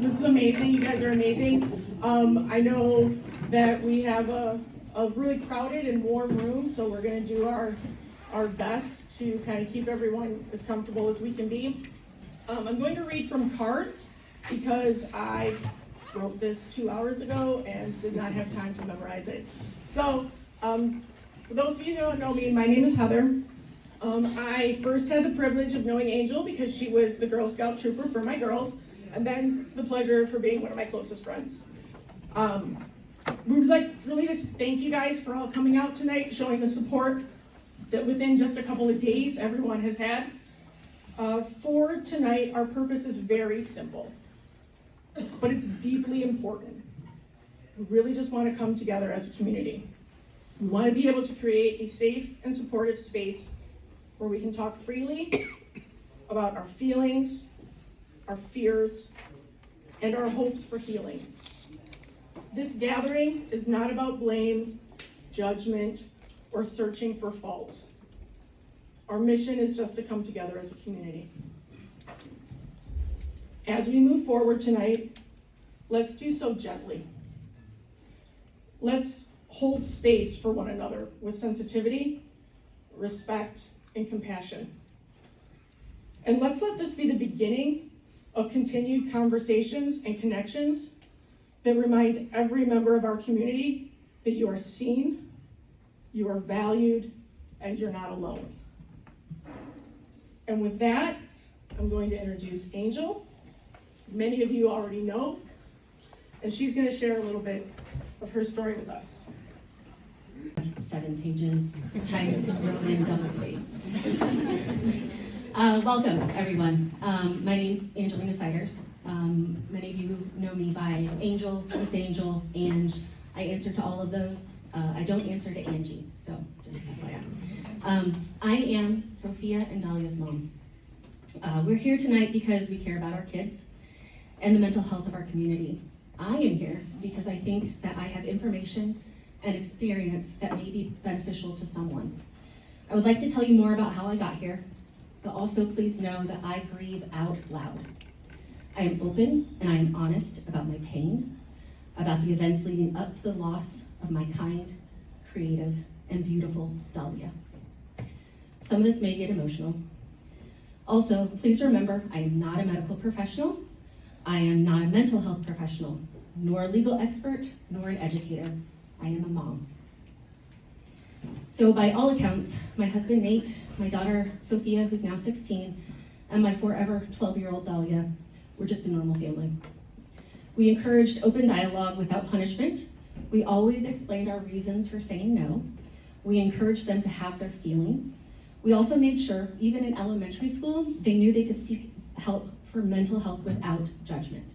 is amazing. You guys are amazing. I know that we have a really crowded and warm room, so we're going to do our best to kind of keep everyone as comfortable as we can be. I'm going to read from cards because I wrote this 2 hours ago and did not have time to memorize it. So, for those of you who don't know me, my name is Heather. I first had the privilege of knowing Angel because she was the Girl Scout trooper for my girls, and then the pleasure of her being one of my closest friends. We would really like to thank you guys for all coming out tonight, showing the support that within just a couple of days everyone has had. For tonight, our purpose is very simple, but it's deeply important. We really just want to come together as a community. We want to be able to create a safe and supportive space where we can talk freely about our feelings, our fears, and our hopes for healing. This gathering is not about blame, judgment, or searching for fault. Our mission is just to come together as a community. As we move forward tonight, let's do so gently. Let's hold space for one another with sensitivity, respect, and compassion. And let's let this be the beginning of continued conversations and connections that remind every member of our community that you are seen, you are valued, and you're not alone. And with that, I'm going to introduce Angel. Many of you already know, and she's going to share a little bit of her story with us. 7 pages, Times Roman double-spaced. Welcome, everyone. My name's Angelina Siders. Many of you know me by Angel, Miss Angel, and I answer to all of those. I don't answer to Angie, so just FYI. I am Sophia and Dahlia's mom. We're here tonight because we care about our kids and the mental health of our community. I am here because I think that I have information and experience that may be beneficial to someone. I would like to tell you more about how I got here, but also please know that I grieve out loud. I am open and I am honest about my pain, about the events leading up to the loss of my kind, creative, and beautiful Dahlia. Some of this may get emotional. Also, please remember, I am not a medical professional. I am not a mental health professional, nor a legal expert, nor an educator. I am a mom. So by all accounts, my husband Nate, my daughter Sophia, who's now 16, and my forever 12-year-old Dahlia were just a normal family. We encouraged open dialogue without punishment. We always explained our reasons for saying no. We encouraged them to have their feelings. We also made sure, even in elementary school, they knew they could seek help for mental health without judgment.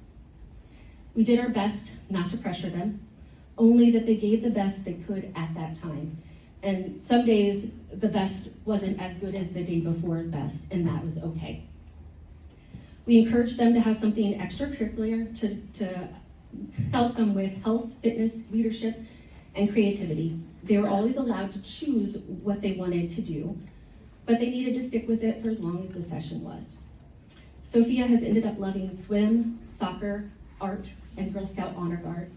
We did our best not to pressure them, only that they gave the best they could at that time. And some days, the best wasn't as good as the day before best, and that was okay. We encouraged them to have something extracurricular to help them with health, fitness, leadership, and creativity. They were always allowed to choose what they wanted to do, but they needed to stick with it for as long as the session was. Sophia has ended up loving swim, soccer, art, and Girl Scout Honor Guard.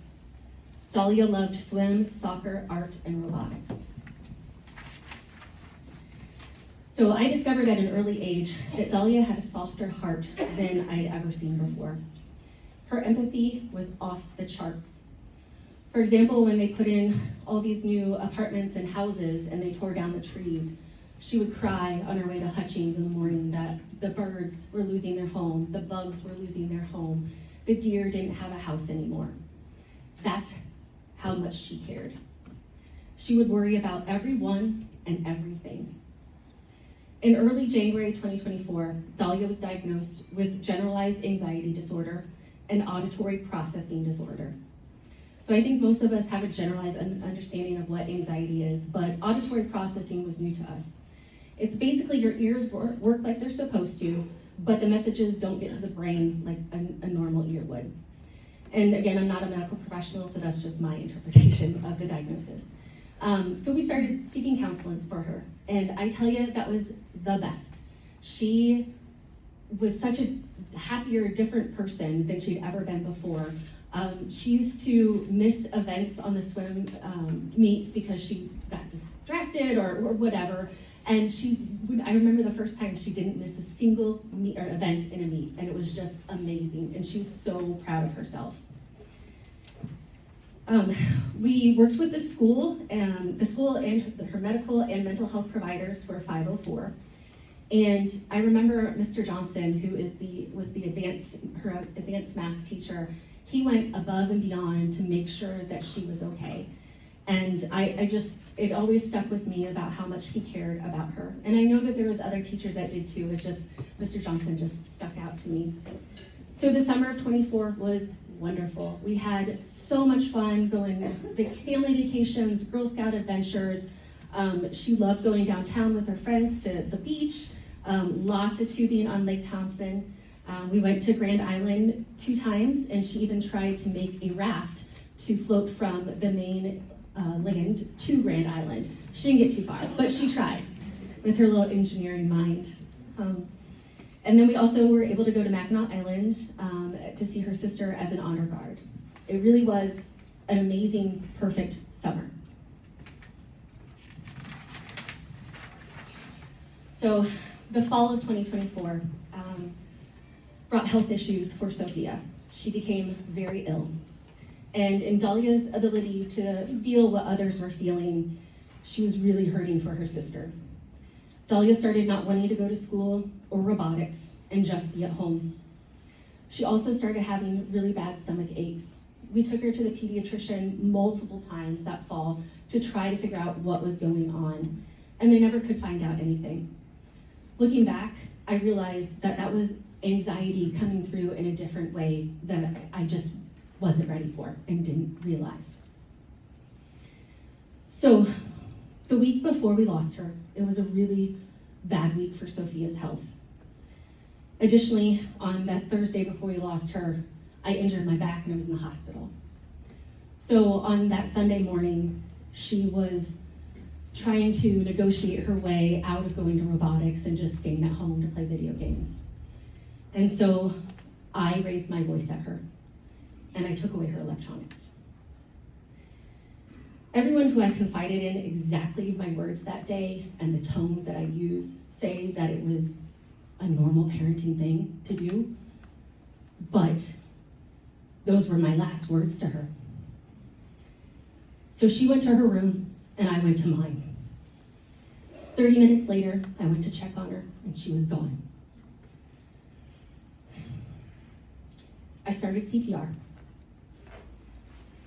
Dahlia loved swim, soccer, art, and robotics. So I discovered at an early age that Dahlia had a softer heart than I'd ever seen before. Her empathy was off the charts. For example, when they put in all these new apartments and houses and they tore down the trees, she would cry on her way to Hutchings in the morning that the birds were losing their home, the bugs were losing their home, the deer didn't have a house anymore. That's how much she cared. She would worry about everyone and everything. In early January 2024, Dahlia was diagnosed with generalized anxiety disorder and auditory processing disorder. So I think most of us have a generalized understanding of what anxiety is, but auditory processing was new to us. It's basically your ears work like they're supposed to, but the messages don't get to the brain like a normal ear would. And again, I'm not a medical professional, so that's just my interpretation of the diagnosis. So we started seeking counseling for her, and I tell you, that was the best. She was such a happier, different person than she'd ever been before. She used to miss events on the swim meets because she got distracted or whatever. And I remember the first time she didn't miss a single meet or event in a meet, and it was just amazing. And she was so proud of herself. We worked with the school and her medical and mental health providers for 504. And I remember Mr. Johnson, who was her advanced math teacher. He went above and beyond to make sure that she was okay. And it always stuck with me about how much he cared about her. And I know that there was other teachers that did too. It's just, Mr. Johnson just stuck out to me. So the summer of 24 was wonderful. We had so much fun going family vacations, Girl Scout adventures. She loved going downtown with her friends to the beach, lots of tubing on Lake Thompson. We went to Grand Island 2 times, and she even tried to make a raft to float from the main land to Grand Island. She didn't get too far, but she tried with her little engineering mind. And then we also were able to go to Mackinac Island to see her sister as an honor guard. It really was an amazing, perfect summer. So the fall of 2024 brought health issues for Sophia. She became very ill. And in Dahlia's ability to feel what others were feeling, she was really hurting for her sister. Dahlia started not wanting to go to school or robotics and just be at home. She also started having really bad stomach aches. We took her to the pediatrician multiple times that fall to try to figure out what was going on, and they never could find out anything. Looking back, I realized that was anxiety coming through in a different way that I just wasn't ready for and didn't realize. So the week before we lost her, it was a really bad week for Sophia's health. Additionally, on that Thursday before we lost her, I injured my back and I was in the hospital. So on that Sunday morning, she was trying to negotiate her way out of going to robotics and just staying at home to play video games. And so I raised my voice at her, and I took away her electronics. Everyone who I confided in exactly my words that day and the tone that I used say that it was a normal parenting thing to do, but those were my last words to her. So she went to her room, and I went to mine. 30 minutes later, I went to check on her, and she was gone. I started CPR.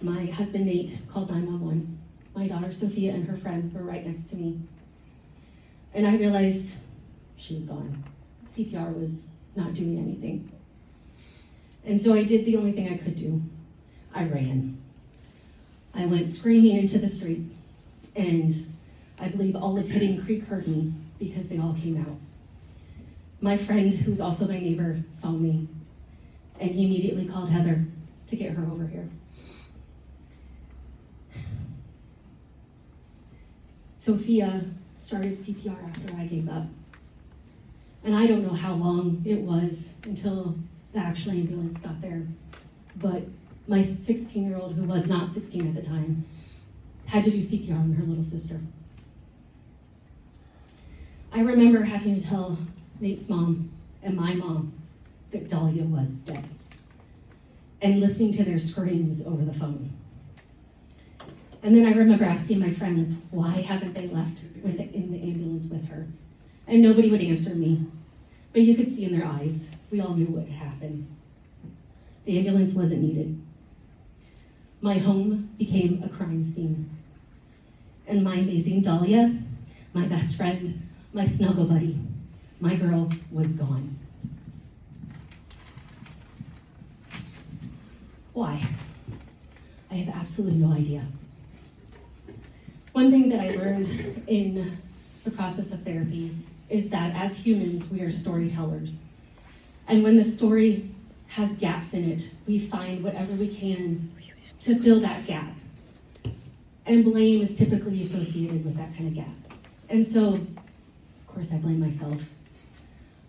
My husband, Nate, called 911. My daughter, Sophia, and her friend were right next to me. And I realized she was gone. CPR was not doing anything. And so I did the only thing I could do. I ran. I went screaming into the streets, and I believe all of Hidden Creek heard me because they all came out. My friend, who's also my neighbor, saw me, and he immediately called Heather to get her over here. Sophia started CPR after I gave up. And I don't know how long it was until the actual ambulance got there. But my 16-year-old, who was not 16 at the time, had to do CPR on her little sister. I remember having to tell Nate's mom and my mom that Dahlia was dead, and listening to their screams over the phone. And then I remember asking my friends, why haven't they left in the ambulance with her? And nobody would answer me, but you could see in their eyes, we all knew what had happened. The ambulance wasn't needed. My home became a crime scene. And my amazing Dahlia, my best friend, my snuggle buddy, my girl was gone. Why? I have absolutely no idea. One thing that I learned in the process of therapy is that as humans, we are storytellers. And when the story has gaps in it, we find whatever we can to fill that gap. And blame is typically associated with that kind of gap. And so, of course, I blame myself.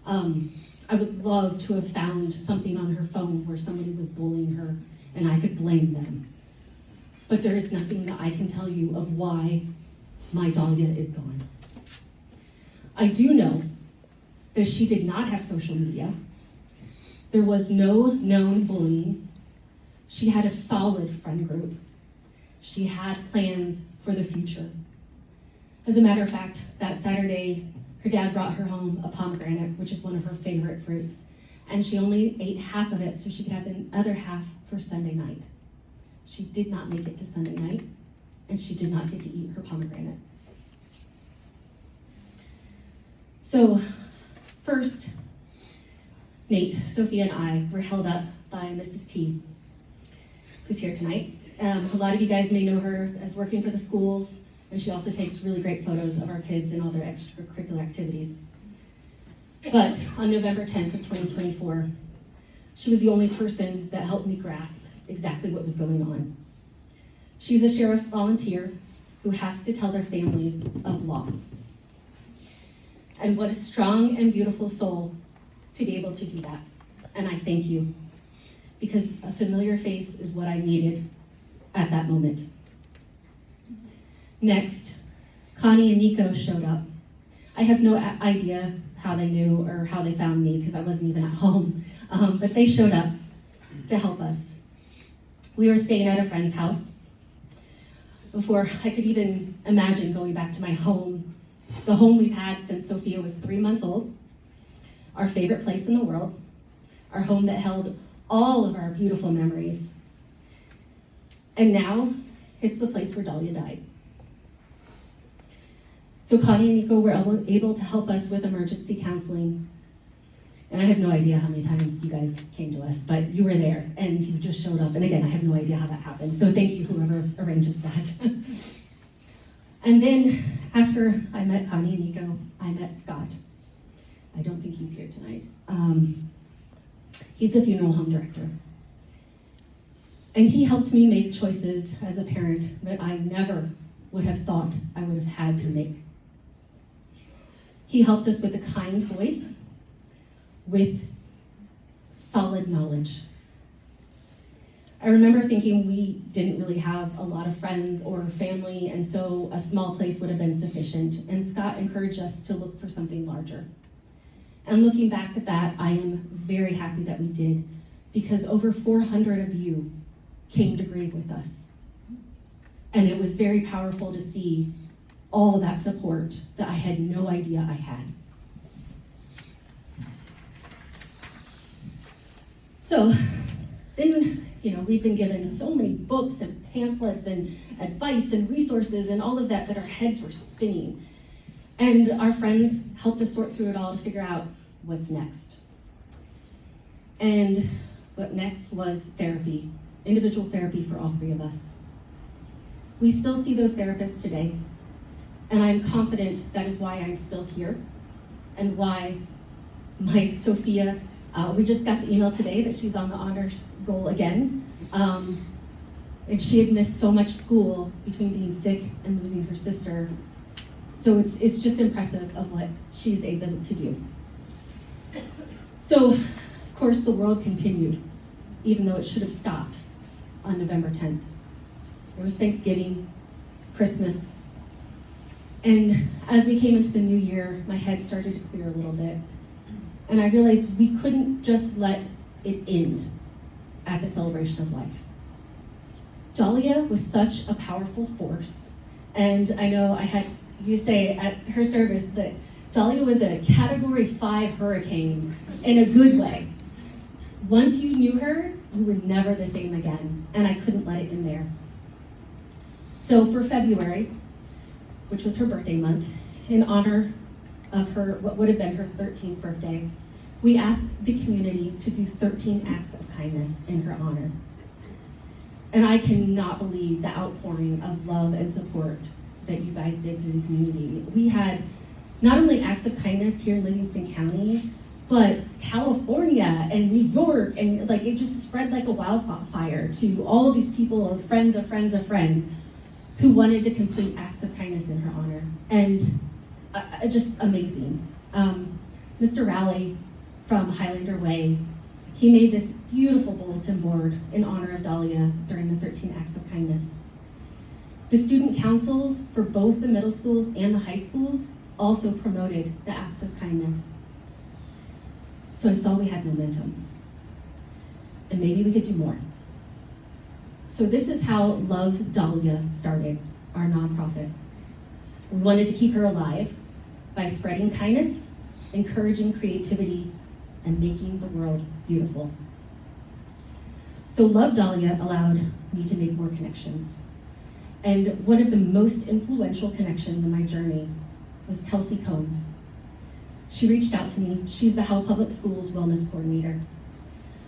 I would love to have found something on her phone where somebody was bullying her and I could blame them. But there is nothing that I can tell you of why my Dahlia is gone. I do know that she did not have social media. There was no known bullying. She had a solid friend group. She had plans for the future. As a matter of fact, that Saturday, her dad brought her home a pomegranate, which is one of her favorite fruits, and she only ate half of it so she could have the other half for Sunday night. She did not make it to Sunday night, and she did not get to eat her pomegranate. So, first, Nate, Sophia, and I were held up by Mrs. T, who's here tonight. A lot of you guys may know her as working for the schools, and she also takes really great photos of our kids and all their extracurricular activities. But on November 10th of 2024, she was the only person that helped me grasp exactly what was going on. She's a sheriff volunteer who has to tell their families of loss. And what a strong and beautiful soul to be able to do that. And I thank you, because a familiar face is what I needed at that moment. Next, Connie and Nico showed up. I have no idea how they knew or how they found me, because I wasn't even at home, but they showed up to help us. We were staying at a friend's house before I could even imagine going back to my home, the home we've had since Sophia was 3 months old, our favorite place in the world, our home that held all of our beautiful memories. And now, it's the place where Dahlia died. So Connie and Nico were able to help us with emergency counseling. And I have no idea how many times you guys came to us, but you were there and you just showed up. And again, I have no idea how that happened. So thank you, whoever arranges that. And then after I met Connie and Nico, I met Scott. I don't think he's here tonight. He's the funeral home director. And he helped me make choices as a parent that I never would have thought I would have had to make. He helped us with a kind voice, with solid knowledge. I remember thinking we didn't really have a lot of friends or family, and so a small place would have been sufficient. And Scott encouraged us to look for something larger. And looking back at that, I am very happy that we did, because over 400 of you came to grieve with us. And it was very powerful to see all of that support that I had no idea I had. So then, we've been given so many books and pamphlets and advice and resources and all of that our heads were spinning. And our friends helped us sort through it all to figure out what's next. And what next was therapy, individual therapy for all three of us. We still see those therapists today, and I'm confident that is why I'm still here, and why my Sophia, we just got the email today that she's on the honors roll again, and she had missed so much school between being sick and losing her sister. So it's just impressive of what she's able to do. So, of course, the world continued, even though it should have stopped on November 10th. There was Thanksgiving, Christmas, and as we came into the new year, my head started to clear a little bit. And I realized we couldn't just let it end at the celebration of life. Dahlia was such a powerful force. And I know I had you say at her service that Dahlia was a Category 5 hurricane in a good way. Once you knew her, you were never the same again. And I couldn't let it in there. So for February, which was her birthday month, in honor of her, what would have been her 13th birthday, we asked the community to do 13 acts of kindness in her honor. And I cannot believe the outpouring of love and support that you guys did through the community. We had not only acts of kindness here in Livingston County, but California and New York, and it just spread like a wildfire to all of these people of friends of friends of friends who wanted to complete acts of kindness in her honor. And just amazing. Mr. Rowley from Highlander Way, he made this beautiful bulletin board in honor of Dahlia during the 13 Acts of Kindness. The student councils for both the middle schools and the high schools also promoted the acts of kindness. So I saw we had momentum, and maybe we could do more. So this is how Love Dahlia started, our nonprofit. We wanted to keep her alive by spreading kindness, encouraging creativity, and making the world beautiful. So Love Dahlia allowed me to make more connections. And one of the most influential connections in my journey was Kelsey Combs. She reached out to me. She's the Howell Public Schools Wellness Coordinator.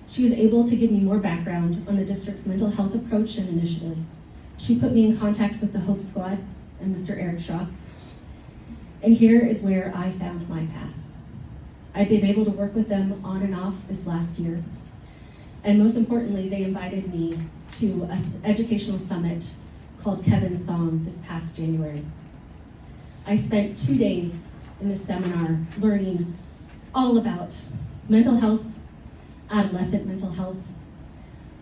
She was able to give me more background on the district's mental health approach and initiatives. She put me in contact with the Hope Squad and Mr. Eric Shaw. And here is where I found my path. I've been able to work with them on and off this last year. And most importantly, they invited me to an educational summit called Kevin's Song this past January. I spent 2 days in this seminar learning all about mental health, adolescent mental health,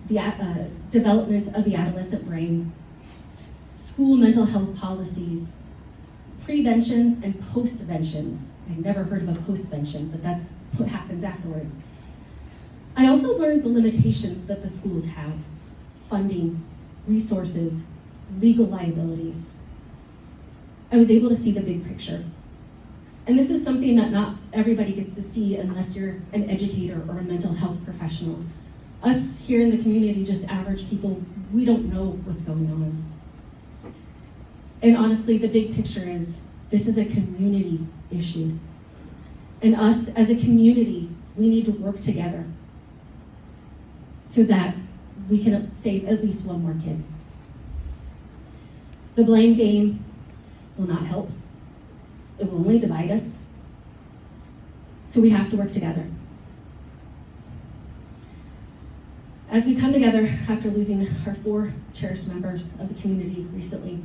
the development of the adolescent brain, school mental health policies, preventions and postventions. I'd never heard of a postvention, but that's what happens afterwards. I also learned the limitations that the schools have: funding, resources, legal liabilities. I was able to see the big picture. And this is something that not everybody gets to see unless you're an educator or a mental health professional. Us here in the community, just average people, we don't know what's going on. And honestly, the big picture is this is a community issue. And us as a community, we need to work together so that we can save at least one more kid. The blame game will not help. It will only divide us. So we have to work together. As we come together after losing our 4 cherished members of the community recently,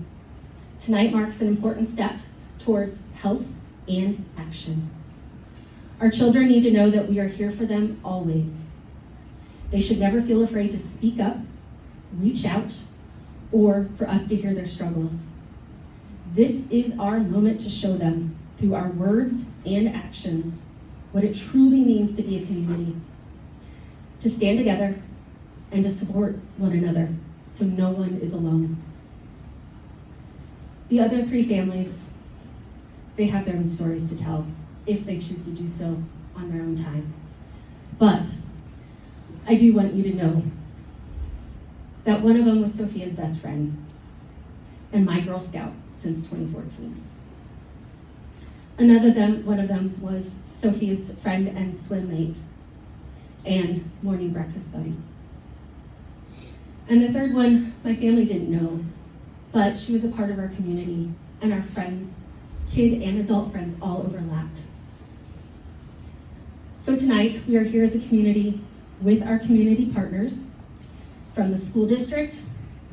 tonight marks an important step towards health and action. Our children need to know that we are here for them always. They should never feel afraid to speak up, reach out, or for us to hear their struggles. This is our moment to show them, through our words and actions, what it truly means to be a community, to stand together and to support one another so no one is alone. The other 3 families, they have their own stories to tell if they choose to do so on their own time. But I do want you to know that one of them was Sophia's best friend and my Girl Scout since 2014. One of them was Sophia's friend and swim mate and morning breakfast buddy. And the third one, my family didn't know, but she was a part of our community, and our friends, kid and adult friends, all overlapped. So tonight, we are here as a community with our community partners from the school district,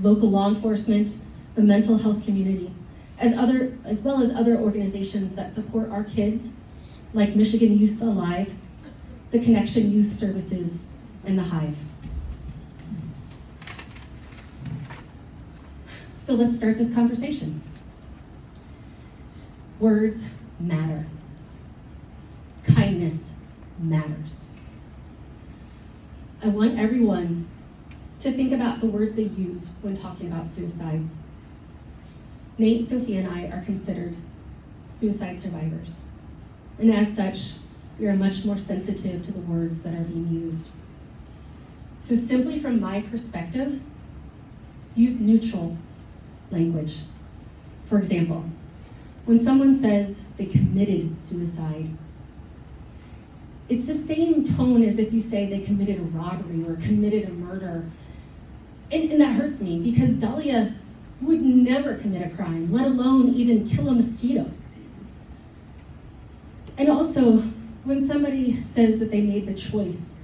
local law enforcement, the mental health community, as well as other organizations that support our kids, like Michigan Youth Alive, the Connection Youth Services, and the Hive. So let's start this conversation. Words matter. Kindness matters. I want everyone to think about the words they use when talking about suicide. Nate, Sophia, and I are considered suicide survivors. And as such, we are much more sensitive to the words that are being used. So simply from my perspective, use neutral language. For example, when someone says they committed suicide, it's the same tone as if you say they committed a robbery or committed a murder. And that hurts me because Dahlia would never commit a crime, let alone even kill a mosquito. And also, when somebody says that they made the choice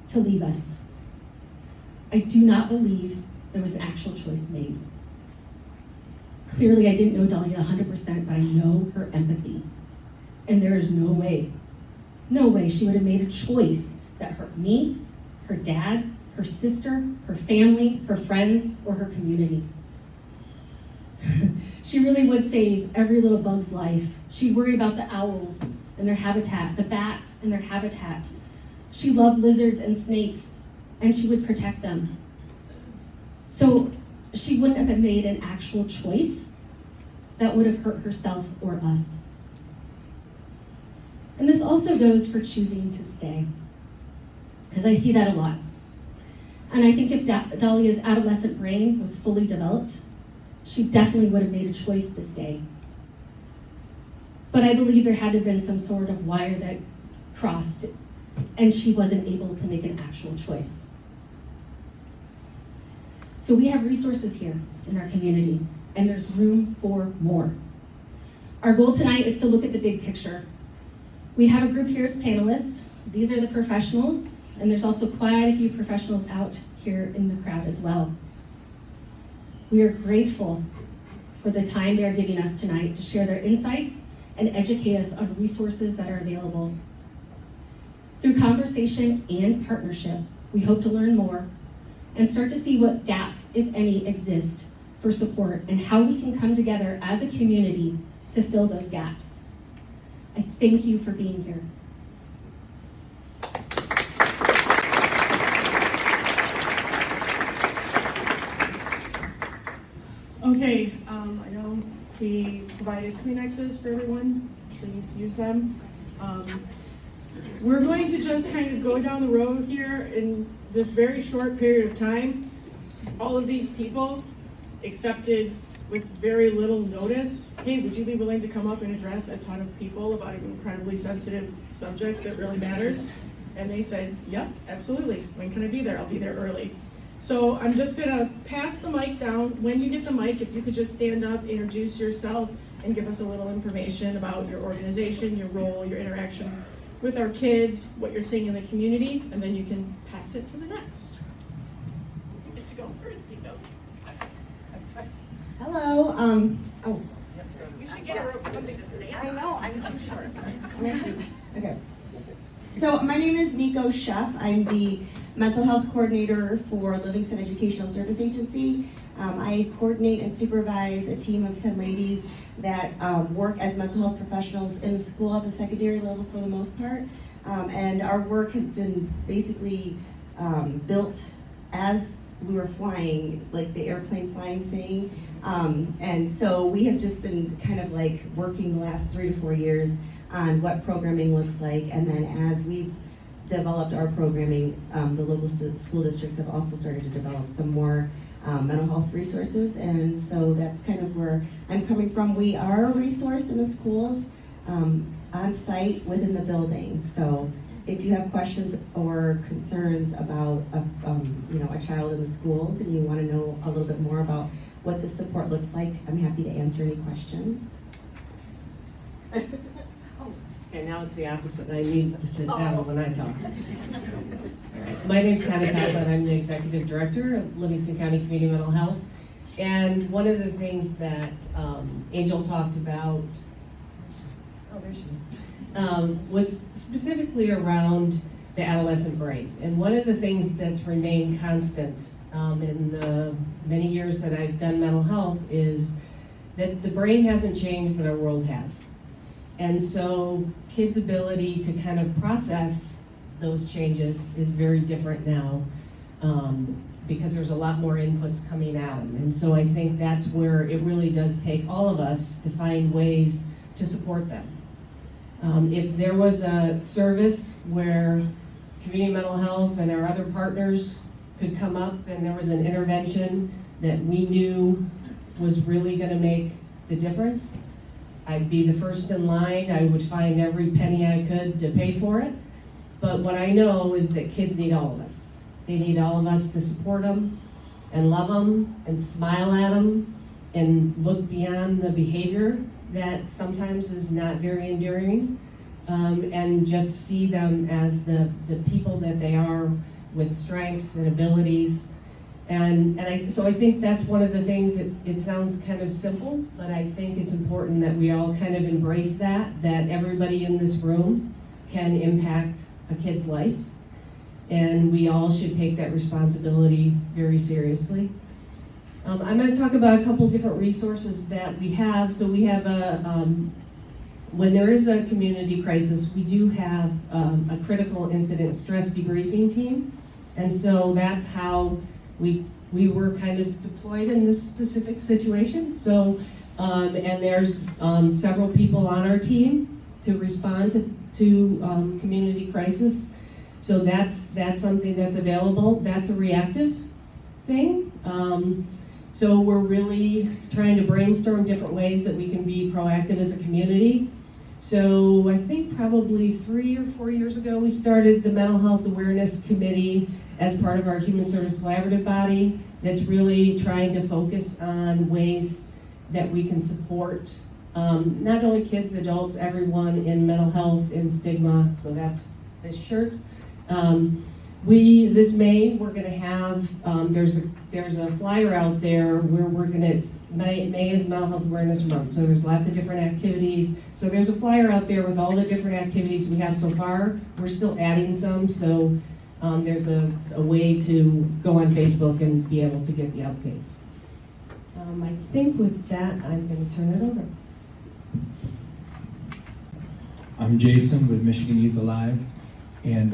to leave us, I do not believe there was an actual choice made. Clearly, I didn't know Dahlia 100%, but I know her empathy. And there is no way No way she would have made a choice that hurt me, her dad, her sister, her family, her friends, or her community. She really would save every little bug's life. She'd worry about the owls and their habitat, the bats and their habitat. She loved lizards and snakes, and she would protect them. So she wouldn't have made an actual choice that would have hurt herself or us. And this also goes for choosing to stay, because I see that a lot. And I think if Dahlia's adolescent brain was fully developed, she definitely would have made a choice to stay. But I believe there had to have been some sort of wire that crossed, and she wasn't able to make an actual choice. So we have resources here in our community, and there's room for more. Our goal tonight is to look at the big picture. We have a group here as panelists. These are the professionals, and there's also quite a few professionals out here in the crowd as well. We are grateful for the time they are giving us tonight to share their insights and educate us on resources that are available. Through conversation and partnership, we hope to learn more and start to see what gaps, if any, exist for support and how we can come together as a community to fill those gaps. I thank you for being here. Okay, I know we provided Kleenexes for everyone. Please use them. We're going to just kind of go down the road here in this very short period of time. All of these people accepted with very little notice. Hey, would you be willing to come up and address a ton of people about an incredibly sensitive subject that really matters? And they said, yep, absolutely. When can I be there? I'll be there early. So I'm just gonna pass the mic down. When you get the mic, if you could just stand up, introduce yourself, and give us a little information about your organization, your role, your interaction with our kids, what you're seeing in the community, and then you can pass it to the next. You get to go first, Nico. Hello. You should get her something to stand on. I know. I'm so short. Okay. So my name is Nico Sheff. I'm the mental health coordinator for Livingston Educational Service Agency. I coordinate and supervise a team of 10 ladies that work as mental health professionals in the school at the secondary level for the most part. And our work has been basically built as we were flying, like the airplane flying saying. And so we have just been kind of like working the last 3 to 4 years on what programming looks like. And then as we've developed our programming, the local school districts have also started to develop some more mental health resources, and so that's kind of where I'm coming from. We are a resource in the schools, on site within the building. So if you have questions or concerns about a child in the schools and you want to know a little bit more about what the support looks like, I'm happy to answer any questions. Okay, now it's the opposite. I need to sit down when I talk. My name's Connie Pavlin. I'm the Executive Director of Livingston County Community Mental Health. And one of the things that Angel talked about, there she is, was specifically around the adolescent brain. And one of the things that's remained constant in the many years that I've done mental health is that the brain hasn't changed, but our world has. And so kids' ability to kind of process those changes is very different now because there's a lot more inputs coming at them. And so I think that's where it really does take all of us to find ways to support them. If there was a service where community mental health and our other partners could come up and there was an intervention that we knew was really going to make the difference, I'd be the first in line. I would find every penny I could to pay for it. But what I know is that kids need all of us. They need all of us to support them and love them and smile at them and look beyond the behavior that sometimes is not very enduring, and just see them as the people that they are with strengths and abilities. So I think that's one of the things that it sounds kind of simple, but I think it's important that we all kind of embrace that everybody in this room can impact a kid's life, and we all should take that responsibility very seriously. I'm going to talk about a couple different resources that we have. So we have when there is a community crisis, we do have a critical incident stress debriefing team, and so that's how we were kind of deployed in this specific situation. So, and there's several people on our team to respond to community crisis. So that's something that's available. That's a reactive thing. So we're really trying to brainstorm different ways that we can be proactive as a community. So I think probably 3 or 4 years ago, we started the Mental Health Awareness Committee as part of our Human Service Collaborative body that's really trying to focus on ways that we can support not only kids, adults, everyone in mental health and stigma. So that's this shirt. This May, we're gonna have, there's a flyer out there where May is Mental Health Awareness Month, so there's lots of different activities. So there's a flyer out there with all the different activities we have so far. We're still adding some, so there's a way to go on Facebook and be able to get the updates. I think with that, I'm gonna turn it over. I'm Jason with Michigan Youth Alive, and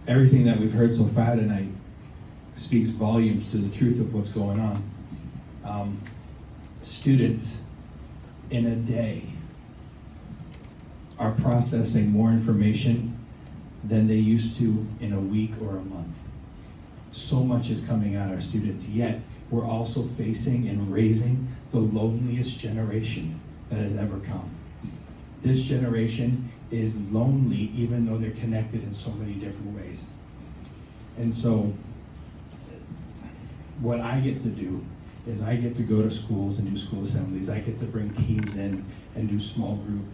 everything that we've heard so far tonight speaks volumes to the truth of what's going on. Students in a day are processing more information than they used to in a week or a month. So much is coming at our students, yet we're also facing and raising the loneliest generation that has ever come. This generation is lonely even though they're connected in so many different ways. And so what I get to do is I get to go to schools and do school assemblies. I get to bring teams in and do small group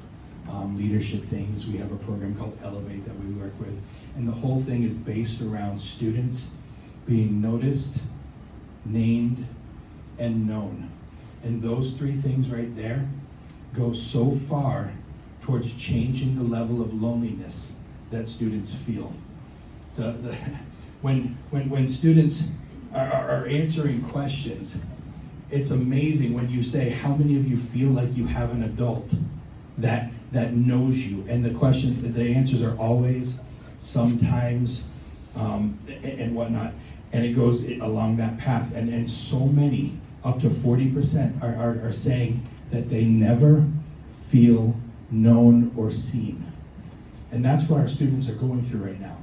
leadership things. We have a program called Elevate that we work with. And the whole thing is based around students being noticed, named, and known. And those three things right there go so far towards changing the level of loneliness that students feel. When students are answering questions, it's amazing when you say, how many of you feel like you have an adult that knows you? And the answers are always, sometimes, and whatnot. And it goes along that path. And so many, up to 40%, are saying that they never feel known or seen. And that's what our students are going through right now.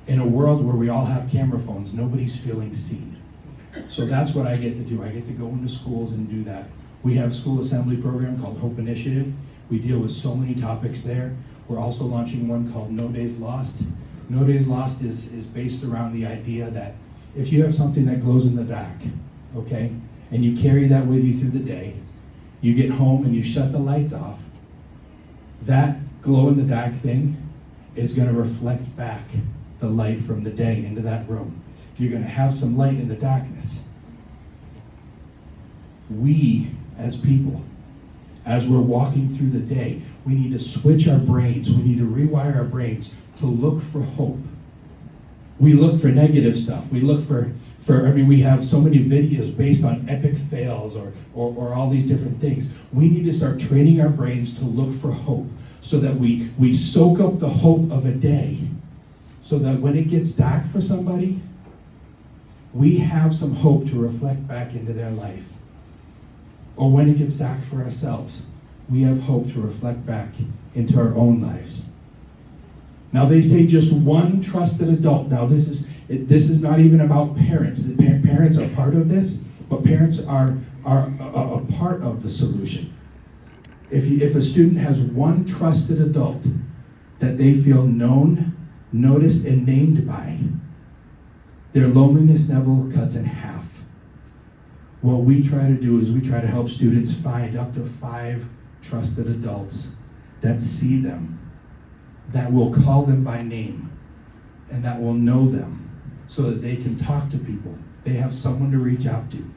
In a world where we all have camera phones, nobody's feeling seen. So that's what I get to do. I get to go into schools and do that. We have a school assembly program called Hope Initiative. We deal with so many topics there. We're also launching one called No Days Lost. No Days Lost is based around the idea that if you have something that glows in the dark, okay, and you carry that with you through the day, you get home and you shut the lights off, that glow in the dark thing is going to reflect back the light from the day into that room. You're going to have some light in the darkness. We, as people, as we're walking through the day, we need to switch our brains. We need to rewire our brains to look for hope. We look for negative stuff. We look for we have so many videos based on epic fails or all these different things. We need to start training our brains to look for hope so that we soak up the hope of a day so that when it gets dark for somebody, we have some hope to reflect back into their life. Or when it gets dark for ourselves, we have hope to reflect back into our own lives. Now they say just one trusted adult. Now this is not even about parents. Parents are part of this, but parents are a part of the solution. If a student has one trusted adult that they feel known, noticed, and named by, their loneliness level cuts in half. What we try to do is we try to help students find up to 5 trusted adults that see them, that will call them by name, and that will know them so that they can talk to people. They have someone to reach out to.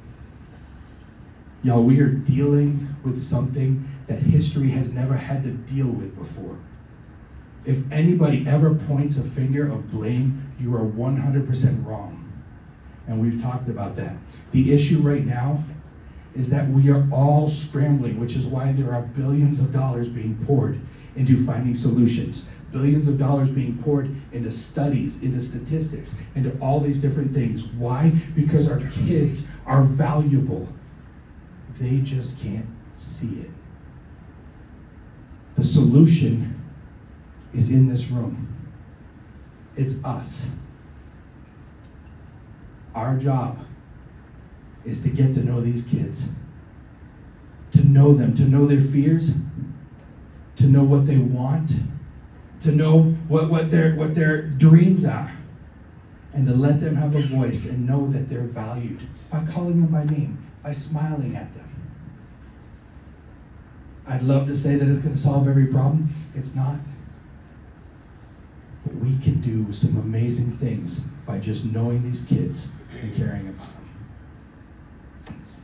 Y'all, we are dealing with something that history has never had to deal with before. If anybody ever points a finger of blame, you are 100% wrong. And we've talked about that. The issue right now is that we are all scrambling, which is why there are billions of dollars being poured into finding solutions. Billions of dollars being poured into studies, into statistics, into all these different things. Why? Because our kids are valuable. They just can't see it. The solution is in this room. It's us. Our job is to get to know these kids, to know them, to know their fears, to know what they want, to know what their dreams are, and to let them have a voice and know that they're valued by calling them by name, by smiling at them. I'd love to say that it's going to solve every problem. It's not. But we can do some amazing things by just knowing these kids and caring about them. Thanks.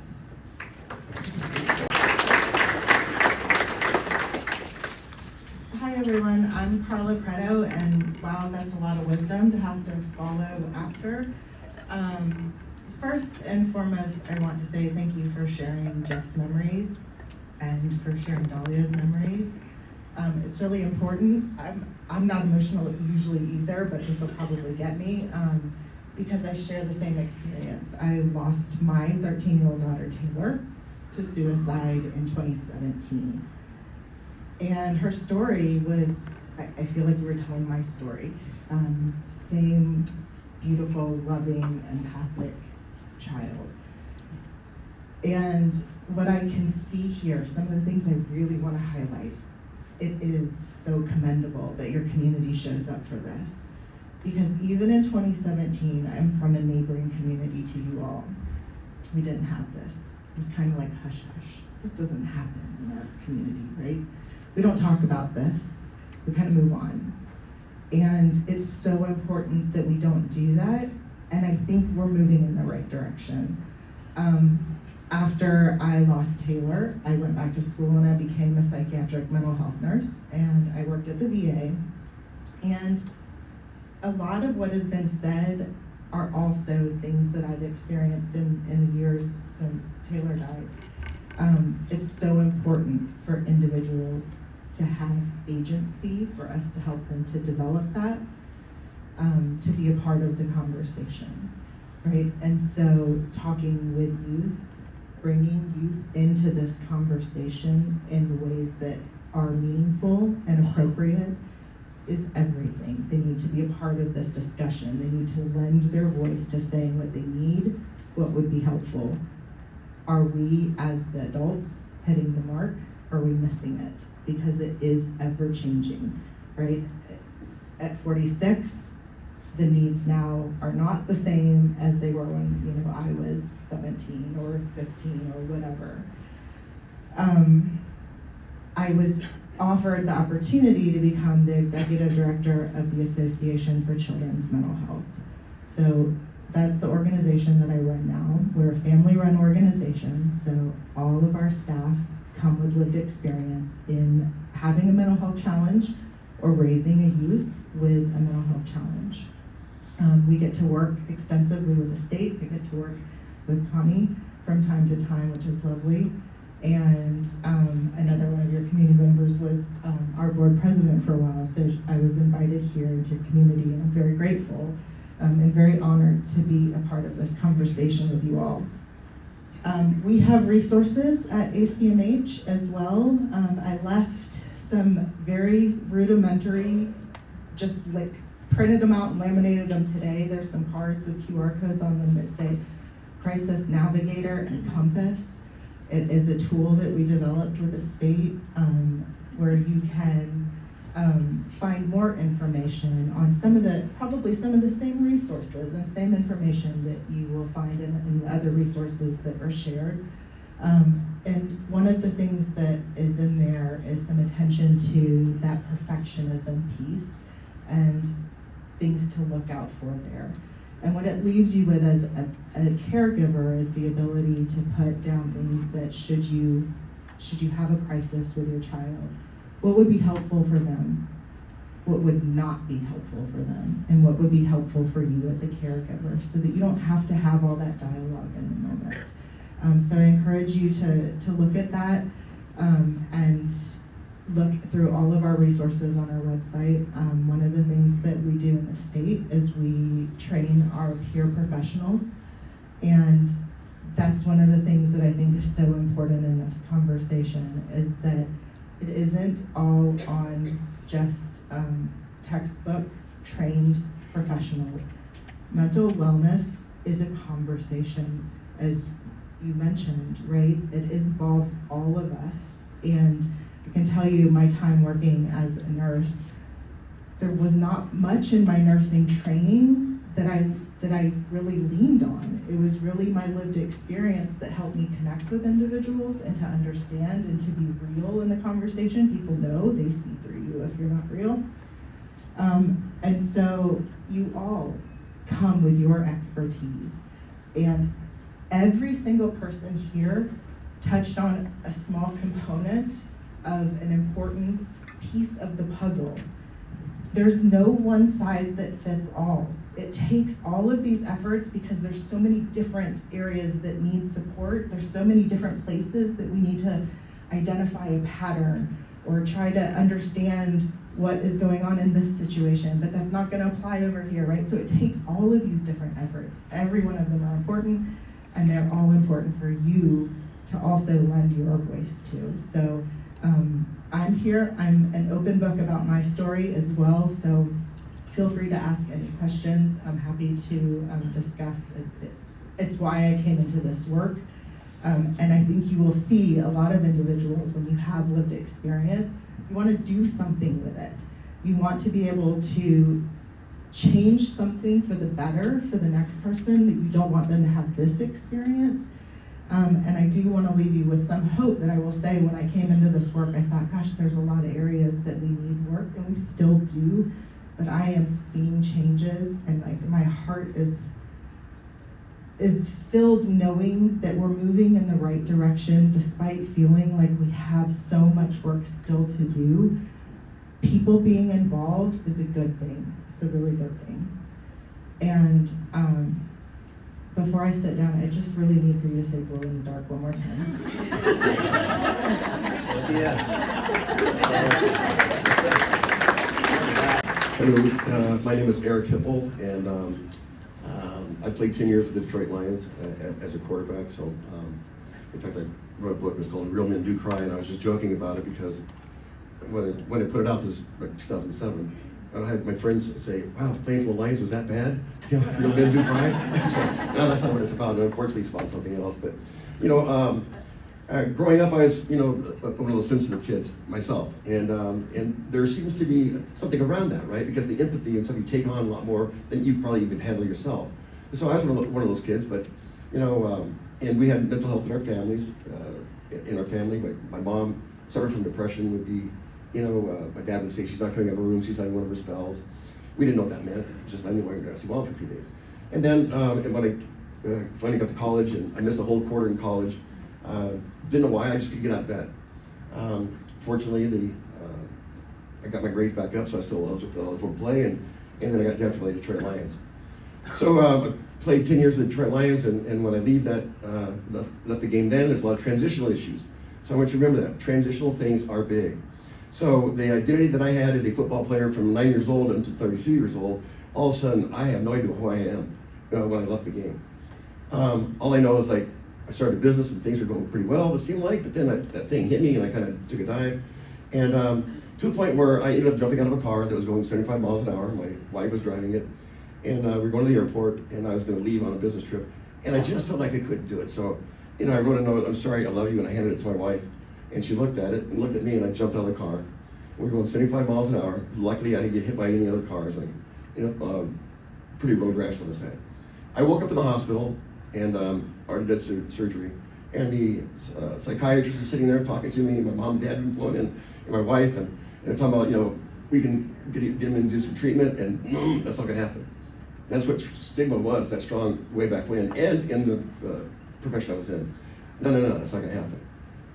Hi everyone, I'm Carla Preto, and wow, that's a lot of wisdom to have to follow after. First and foremost, I want to say thank you for sharing Jeff's memories and for sharing Dahlia's memories. It's really important. I'm not emotional usually either, but this will probably get me because I share the same experience. I lost my 13-year-old daughter Taylor to suicide in 2017. And her story was, I feel like you were telling my story. Same beautiful, loving, empathic child. And what I can see here, some of the things I really want to highlight, it is so commendable that your community shows up for this. Because even in 2017, I'm from a neighboring community to you all. We didn't have this. It was kind of like hush hush. This doesn't happen in our community, right? We don't talk about this. We kind of move on. And it's so important that we don't do that. And I think we're moving in the right direction. After I lost Taylor, I went back to school and I became a psychiatric mental health nurse, and I worked at the VA. And a lot of what has been said are also things that I've experienced in the years since Taylor died. It's so important for individuals to have agency, for us to help them to develop that, to be a part of the conversation, right? And so talking with youth, bringing youth into this conversation in the ways that are meaningful and appropriate is everything. They need to be a part of this discussion. They need to lend their voice to saying what they need, what would be helpful. Are we, as the adults, hitting the mark? Or are we missing it? Because it is ever changing, right? At 46, the needs now are not the same as they were when I was 17 or 15 or whatever. I was offered the opportunity to become the executive director of the Association for Children's Mental Health. So that's the organization that I run now. We're a family-run organization, so all of our staff come with lived experience in having a mental health challenge or raising a youth with a mental health challenge. We get to work extensively with the state. We get to work with Connie from time to time, which is lovely. And another one of your community members was our board president for a while, so I was invited here into community, and I'm very grateful and very honored to be a part of this conversation with you all. We have resources at ACMH as well. I left some very rudimentary, just like printed them out and laminated them today. There's some cards with QR codes on them that say Crisis Navigator and Compass. It is a tool that we developed with the state where you can find more information on probably some of the same resources and same information that you will find in other resources that are shared. And one of the things that is in there is some attention to that perfectionism piece and things to look out for there. And what it leaves you with as a caregiver is the ability to put down things that should you have a crisis with your child, what would be helpful for them? what would not be helpful for them and what would be helpful for you as a caregiver, so that you don't have to have all that dialogue in the moment. So I encourage you to look at that and look through all of our resources on our website. One of the things that we do in the state is we train our peer professionals, and that's one of the things that I think is so important in this conversation, is that it isn't all on just textbook trained professionals. Mental wellness is a conversation, as you mentioned, right? It involves all of us. And I can tell you, my time working as a nurse, there was not much in my nursing training that I really leaned on. It was really my lived experience that helped me connect with individuals and to understand and to be real in the conversation. People know, they see through you if you're not real. And so you all come with your expertise, and every single person here touched on a small component of an important piece of the puzzle. There's no one size that fits all. It takes all of these efforts because there's so many different areas that need support. There's so many different places that we need to identify a pattern or try to understand what is going on in this situation, but that's not going to apply over here, right? So it takes all of these different efforts. Every one of them are important, and they're all important for you to also lend your voice to. So I'm here. I'm an open book about my story as well, so feel free to ask any questions. I'm happy to discuss it. It's why I came into this work. And I think you will see a lot of individuals, when you have lived experience, you want to do something with it. You want to be able to change something for the better for the next person, that you don't want them to have this experience. And I do want to leave you with some hope that I will say, when I came into this work, I thought, gosh, there's a lot of areas that we need work, and we still do, but I am seeing changes, and like my heart is filled knowing that we're moving in the right direction, despite feeling like we have so much work still to do. People being involved is a good thing. It's a really good thing. And before I sit down, I just really need for you to say "glow in the dark" one more time. Hello, my name is Eric Hipple, and I played 10 years for the Detroit Lions as a quarterback. So, in fact, I wrote a book. It was called "Real Men Do Cry," and I was just joking about it because when I put it out, this was like 2007. I had my friends say, "Wow, playing for the Lions was that bad? You know, real men do cry." So, no, that's not what it's about. Unfortunately, it's about something else. But growing up, I was one of those sensitive kids myself, and there seems to be something around that, right? Because the empathy and stuff, you take on a lot more than you probably even handle yourself. So I was one of those kids, but and we had mental health in our families. In our family, my mom suffered from depression. Would be, my dad would say she's not coming out of her room. She's having one of her spells. We didn't know what that meant. Just I knew I was going to see mom for a few days. And then when I finally got to college, and I missed a whole quarter in college. Didn't know why. I just couldn't get out of bed. Fortunately, I got my grades back up, so I was still eligible to play, and then I got drafted by the Detroit Lions. So I played 10 years with the Detroit Lions, and when I leave that, left the game then, there's a lot of transitional issues. So I want you to remember that. Transitional things are big. So the identity that I had as a football player from 9 years old until 32 years old, all of a sudden, I have no idea who I am when I left the game. All I know is I started a business and things were going pretty well, it seemed like, but then that thing hit me and I kind of took a dive. And to the point where I ended up jumping out of a car that was going 75 miles an hour. My wife was driving it. And we were going to the airport, and I was going to leave on a business trip. And I just felt like I couldn't do it. So, I wrote a note, "I'm sorry, I love you," and I handed it to my wife. And she looked at it and looked at me, and I jumped out of the car. We were going 75 miles an hour. Luckily, I didn't get hit by any other cars. Pretty road rash on the side. I woke up in the hospital, and already did surgery. And the psychiatrist is sitting there talking to me. My mom and dad had been flown in, and my wife, and they're talking about, we can get him and do some treatment, and that's not going to happen. That's what stigma was, that strong way back when, and in the profession I was in. No, that's not going to happen.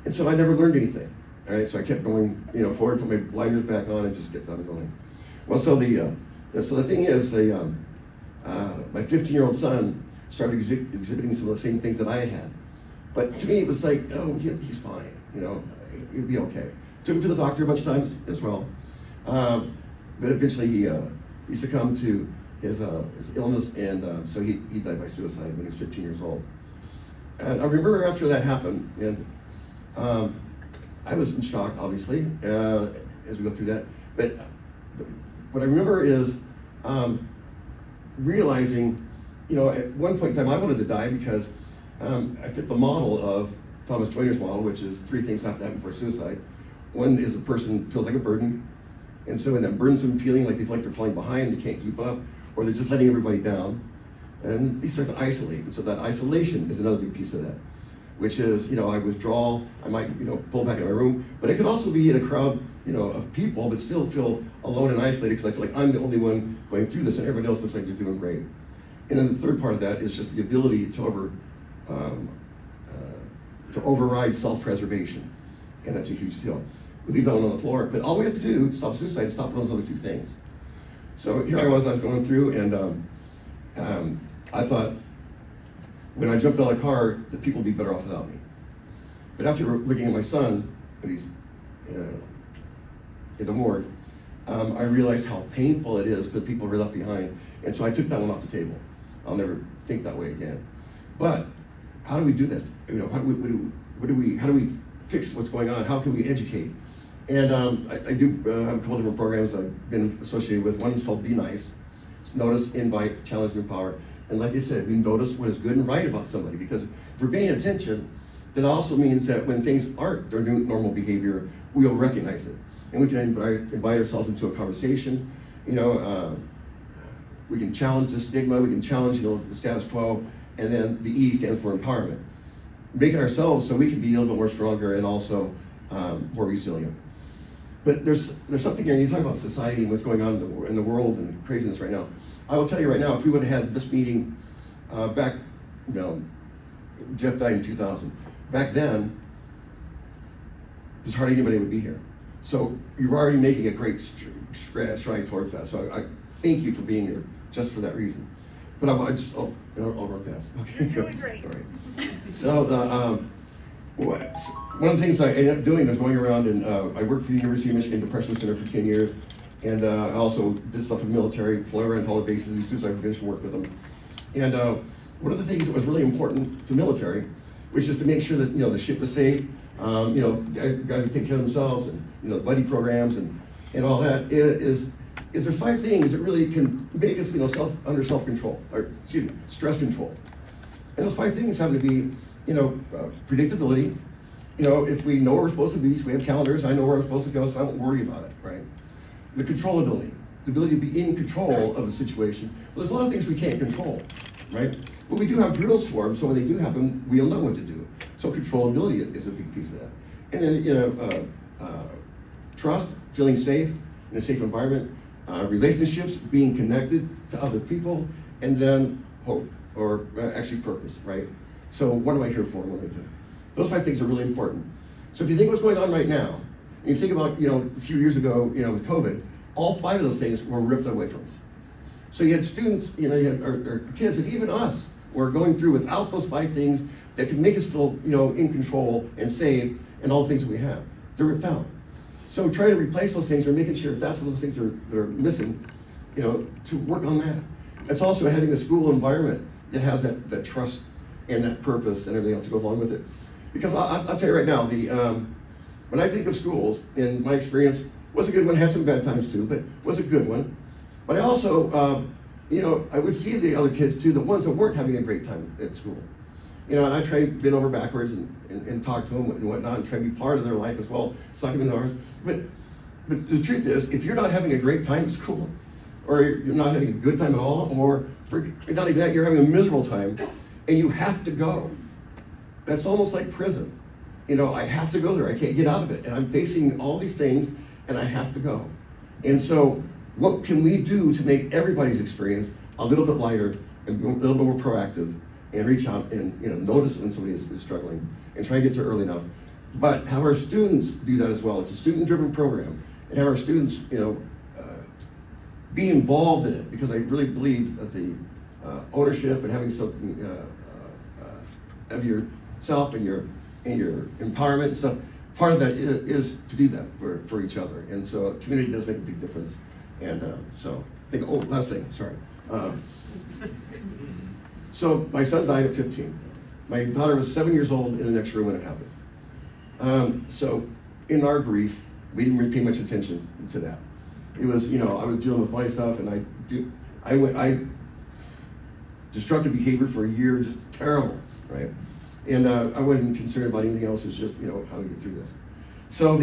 And so I never learned anything. All right, so I kept going, forward, put my blinders back on, and just kept on going. Well, so the thing is, my 15-year-old son started exhibiting some of the same things that I had. But to me, it was like, oh, he's fine, you know, he'll be okay. Took him to the doctor a bunch of times as well. But eventually he succumbed to his illness, and so he died by suicide when he was 15 years old. And I remember after that happened, and I was in shock, obviously, as we go through that. But what I remember is realizing, you know, at one point in time I wanted to die because I fit the model of Thomas Joyner's model, which is 3 things have to happen before suicide. One is a person feels like a burden, and so when that burdensome feeling, like they feel like they're falling behind, they can't keep up, or they're just letting everybody down, and they start to isolate. And so that isolation is another big piece of that, which is, you know, I withdraw, I might, you know, pull back in my room, but it could also be in a crowd, you know, of people, but still feel alone and isolated because I feel like I'm the only one going through this and everybody else looks like they're doing great. And then the third part of that is just the ability to override self-preservation, and that's a huge deal. We leave that one on the floor, but all we have to do to stop suicide is stop those other 2 things. So here I was going through, and I thought, when I jumped out of the car, that people would be better off without me. But after looking at my son, when he's in the morgue, I realized how painful it is that people are left behind, and so I took that one off the table. I'll never think that way again. But how do we do that? You know, how do we fix what's going on? How can we educate? And I do have a couple different programs I've been associated with. One is called Be Nice. It's notice, invite, challenge, and empower. And like I said, we notice what is good and right about somebody, because if we're paying attention, that also means that when things aren't their new normal behavior, we'll recognize it. And we can invite ourselves into a conversation. You know, we can challenge the stigma, we can challenge, you know, the status quo, and then the E stands for empowerment. Making ourselves so we can be a little bit more stronger and also more resilient. But there's something here, and you talk about society and what's going on in the world and craziness right now. I will tell you right now, if we would have had this meeting back, you know, Jeff died in 2000. Back then, there's hardly anybody would be here. So you're already making a great stride towards that. So I thank you for being here, just for that reason. But I'll run past. Okay, You're doing great. All right. So one of the things I ended up doing was going around, and I worked for the University of Michigan Depression Center for 10 years. And I also did stuff with the military, flew around to all the bases, do suicide prevention work with them. And one of the things that was really important to the military, which is to make sure that, you know, the ship was safe, you know, guys who take care of themselves, and, you know, buddy programs and all that, is there's 5 things that really can make us, you know, self-control, or excuse me, stress control. And those 5 things have to be, you know, predictability. You know, if we know where we're supposed to be, so we have calendars, I know where I'm supposed to go, so I don't worry about it, right? The controllability, the ability to be in control of the situation. Well, there's a lot of things we can't control, right? But we do have drills for them, so when they do happen, we'll know what to do. So controllability is a big piece of that. And then, you know, trust, feeling safe in a safe environment, relationships, being connected to other people, and then hope, or actually purpose, right? So what am I here for? What am I doing? Those 5 things are really important. So if you think what's going on right now, and you think about, you know, a few years ago, you know, with COVID, all 5 of those things were ripped away from us. So you had students, you know, you had our kids, and even us were going through without those 5 things that could make us feel, you know, in control and safe, and all the things that we have. They're ripped out. So trying to replace those things, or making sure if that's one of those things they're missing, you know, to work on that. It's also having a school environment that has that trust and that purpose and everything else that goes along with it. Because I'll tell you right now, when I think of schools, in my experience, was a good one, had some bad times too, but was a good one. But I also, you know, I would see the other kids too, the ones that weren't having a great time at school. You know, and I try to bend over backwards and talk to them and whatnot, and try to be part of their life as well, suck them into ours. But the truth is, if you're not having a great time at school, or you're not having a good time at all, or not even that, you're having a miserable time, and you have to go, that's almost like prison. You know, I have to go there, I can't get out of it, and I'm facing all these things, and I have to go. And so, what can we do to make everybody's experience a little bit lighter, and a little bit more proactive, and reach out and, you know, notice when somebody is struggling, and try to get there early enough. But have our students do that as well. It's a student-driven program, and have our students, you know, be involved in it, because I really believe that the ownership and having something of yourself and your empowerment and stuff, part of that is to do that for each other. And so community does make a big difference. And so I think, oh, last thing, sorry. So my son died at 15. My daughter was 7 years old in the next room when it happened. So in our grief, we didn't really pay much attention to that. It was, I was dealing with my stuff, and I destructive behavior for a year, just terrible, right? And I wasn't concerned about anything else. It's just, how to get through this. So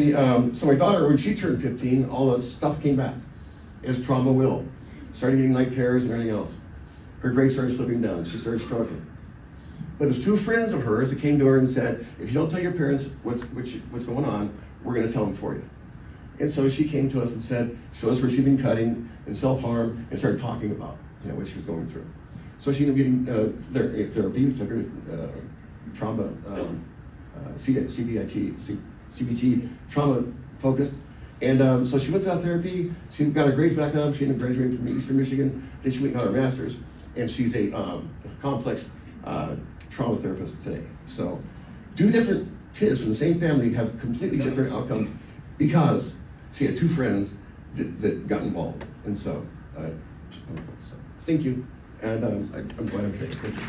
so my daughter, when she turned 15, all the stuff came back, as trauma will. Started getting night terrors and everything else. Her grades started slipping down. She started struggling. But it was two friends of hers that came to her and said, if you don't tell your parents what's going on, we're going to tell them for you. And so she came to us and said, showed us where she'd been cutting and self-harm, and started talking about what she was going through. So she ended up getting therapy, took her trauma, CBT, trauma focused. And so she went to that therapy, she got her grades back up, she ended up graduating from Eastern Michigan, then she went and got her master's, and she's a complex trauma therapist today. So 2 different kids from the same family have completely different outcomes because she had 2 friends that got involved. And so thank you, and I'm glad I'm here. Thank you.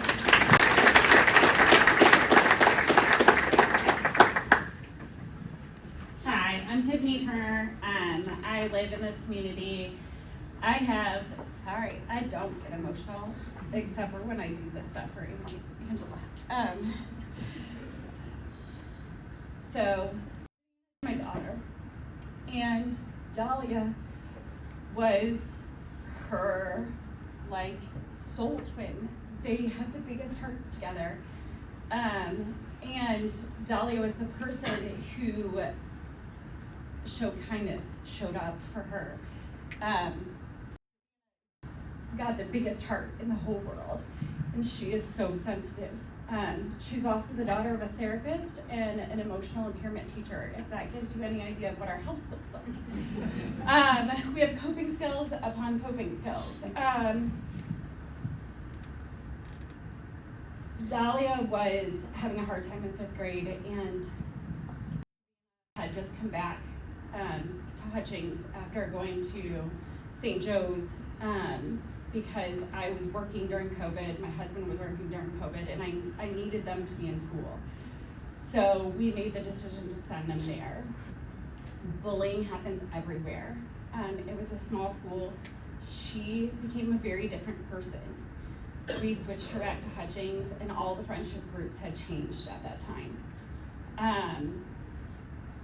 Hi, I'm Tiffany Turner. I live in this community. I don't get emotional, except for when I do this stuff for Angela. So, my daughter, and Dahlia was her, soul twin. They had the biggest hearts together. And Dahlia was the person who showed kindness, showed up for her. Got the biggest heart in the whole world, and she is so sensitive. She's also the daughter of a therapist and an emotional impairment teacher, if that gives you any idea of what our house looks like. We have coping skills upon coping skills. Dahlia was having a hard time in 5th grade and had just come back to Hutchings after going to St. Joe's because I was working during COVID, my husband was working during COVID, and I needed them to be in school. So we made the decision to send them there. Bullying happens everywhere. It was a small school. She became a very different person. We switched her back to Hutchings, and all the friendship groups had changed at that time.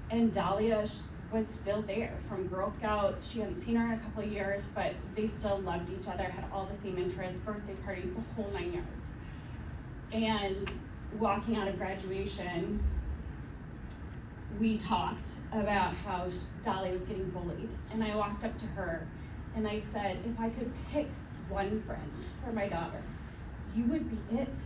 And Dahlia was still there from Girl Scouts. She hadn't seen her in a couple of years, but they still loved each other, had all the same interests, birthday parties, the whole 9 yards. And walking out of graduation, we talked about how Dahlia was getting bullied. And I walked up to her and I said, if I could pick one friend for my daughter, you would be it.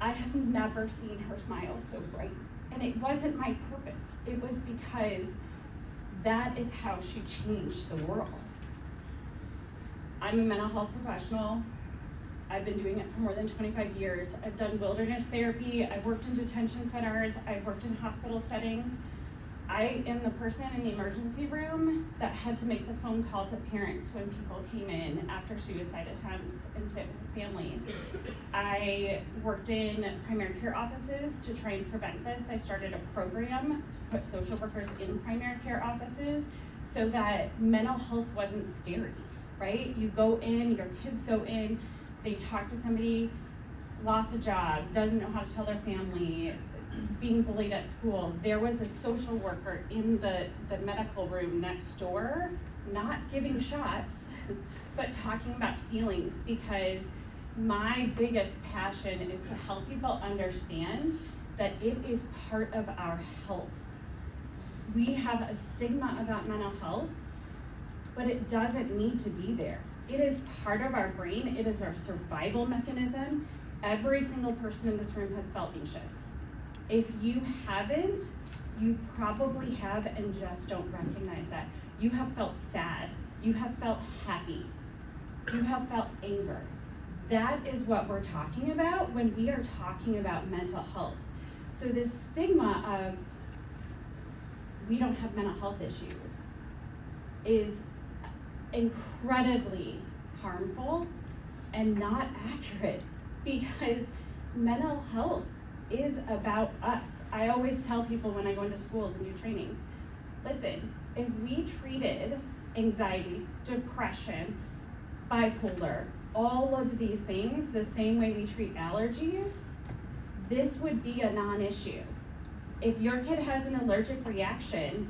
I have never seen her smile so bright. And it wasn't my purpose. It was because that is how she changed the world. I'm a mental health professional. I've been doing it for more than 25 years. I've done wilderness therapy. I've worked in detention centers. I've worked in hospital settings. I am the person in the emergency room that had to make the phone call to parents when people came in after suicide attempts and sit with families. I worked in primary care offices to try and prevent this. I started a program to put social workers in primary care offices so that mental health wasn't scary, right? You go in, your kids go in, they talk to somebody, lost a job, doesn't know how to tell their family, being bullied at school. There was a social worker in the medical room next door, not giving shots, but talking about feelings, because my biggest passion is to help people understand that it is part of our health. We have a stigma about mental health, but it doesn't need to be there. It is part of our brain. It is our survival mechanism. Every single person in this room has felt anxious. If you haven't, you probably have and just don't recognize that. You have felt sad. You have felt happy. You have felt anger. That is what we're talking about when we are talking about mental health. So this stigma of we don't have mental health issues is incredibly harmful and not accurate, because mental health is about us. I always tell people when I go into schools and do trainings, listen, if we treated anxiety, depression, bipolar, all of these things the same way we treat allergies, this would be a non-issue. If your kid has an allergic reaction,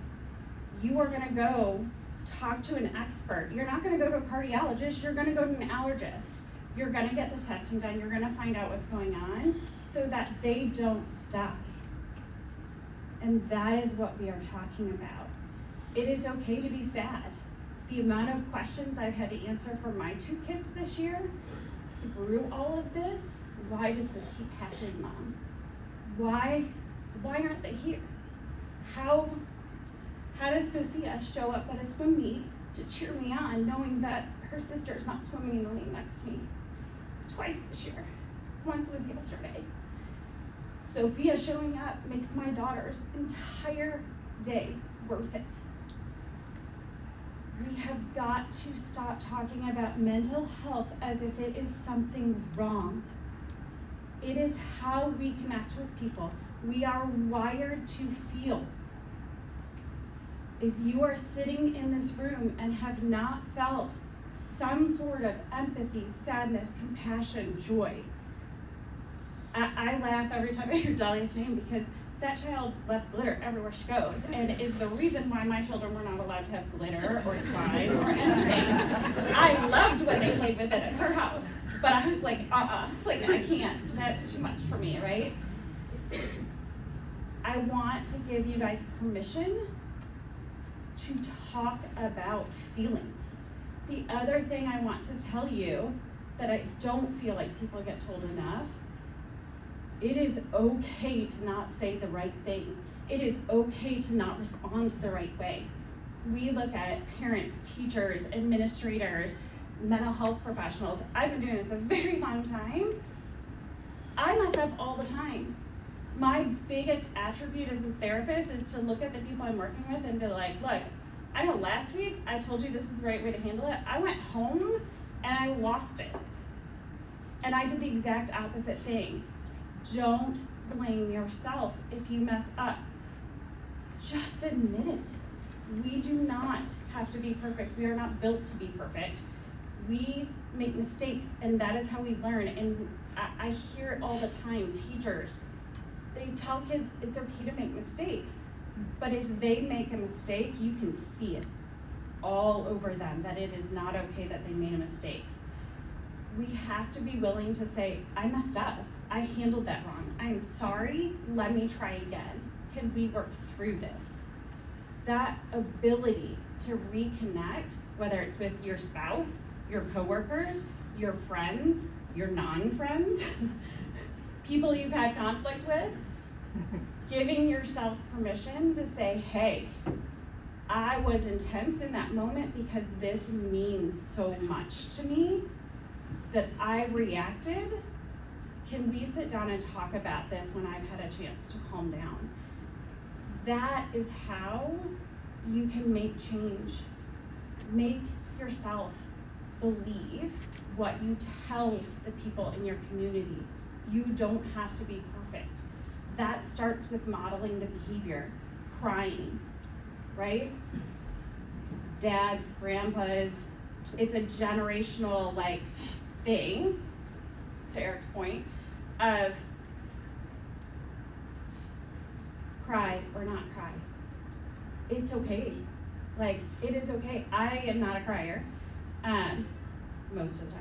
you are gonna go talk to an expert. You're not gonna go to a cardiologist, you're gonna go to an allergist. You're gonna get the testing done, you're gonna find out what's going on so that they don't die. And that is what we are talking about. It is okay to be sad. The amount of questions I've had to answer for my 2 kids this year through all of this, why does this keep happening, Mom? Why aren't they here? How does Sophia show up at a swim meet to cheer me on knowing that her sister's not swimming in the lane next to me? Twice this year. Once was yesterday. Sophia showing up makes my daughter's entire day worth it. We have got to stop talking about mental health as if it is something wrong. It is how we connect with people. We are wired to feel. If you are sitting in this room and have not felt some sort of empathy, sadness, compassion, joy, I laugh every time I hear Dolly's name, because that child left glitter everywhere she goes, and is the reason why my children were not allowed to have glitter or slime or anything. I loved when they played with it at her house, but I was like, like I can't, that's too much for me, right? I want to give you guys permission to talk about feelings. The other thing I want to tell you that I don't feel like people get told enough, it is okay to not say the right thing. It is okay to not respond the right way. We look at parents, teachers, administrators, mental health professionals. I've been doing this a very long time. I mess up all the time. My biggest attribute as a therapist is to look at the people I'm working with and be like, look, I know last week I told you this is the right way to handle it. I went home and I lost it. And I did the exact opposite thing. Don't blame yourself if you mess up. Just admit it. We do not have to be perfect. We are not built to be perfect. We make mistakes, and that is how we learn. And I hear it all the time. Teachers, they tell kids it's okay to make mistakes. But if they make a mistake, you can see it all over them that it is not okay that they made a mistake. We have to be willing to say, I messed up. I handled that wrong. I am sorry. Let me try again. Can we work through this? That ability to reconnect, whether it's with your spouse, your coworkers, your friends, your non-friends, people you've had conflict with, giving yourself permission to say, hey, I was intense in that moment because this means so much to me that I reacted. Can we sit down and talk about this when I've had a chance to calm down? That is how you can make change. Make yourself believe what you tell the people in your community. You don't have to be perfect. That starts with modeling the behavior, crying, right? Dads, grandpas, it's a generational thing, to Eric's point, of cry or not cry. It's okay. It is okay. I am not a crier, most of the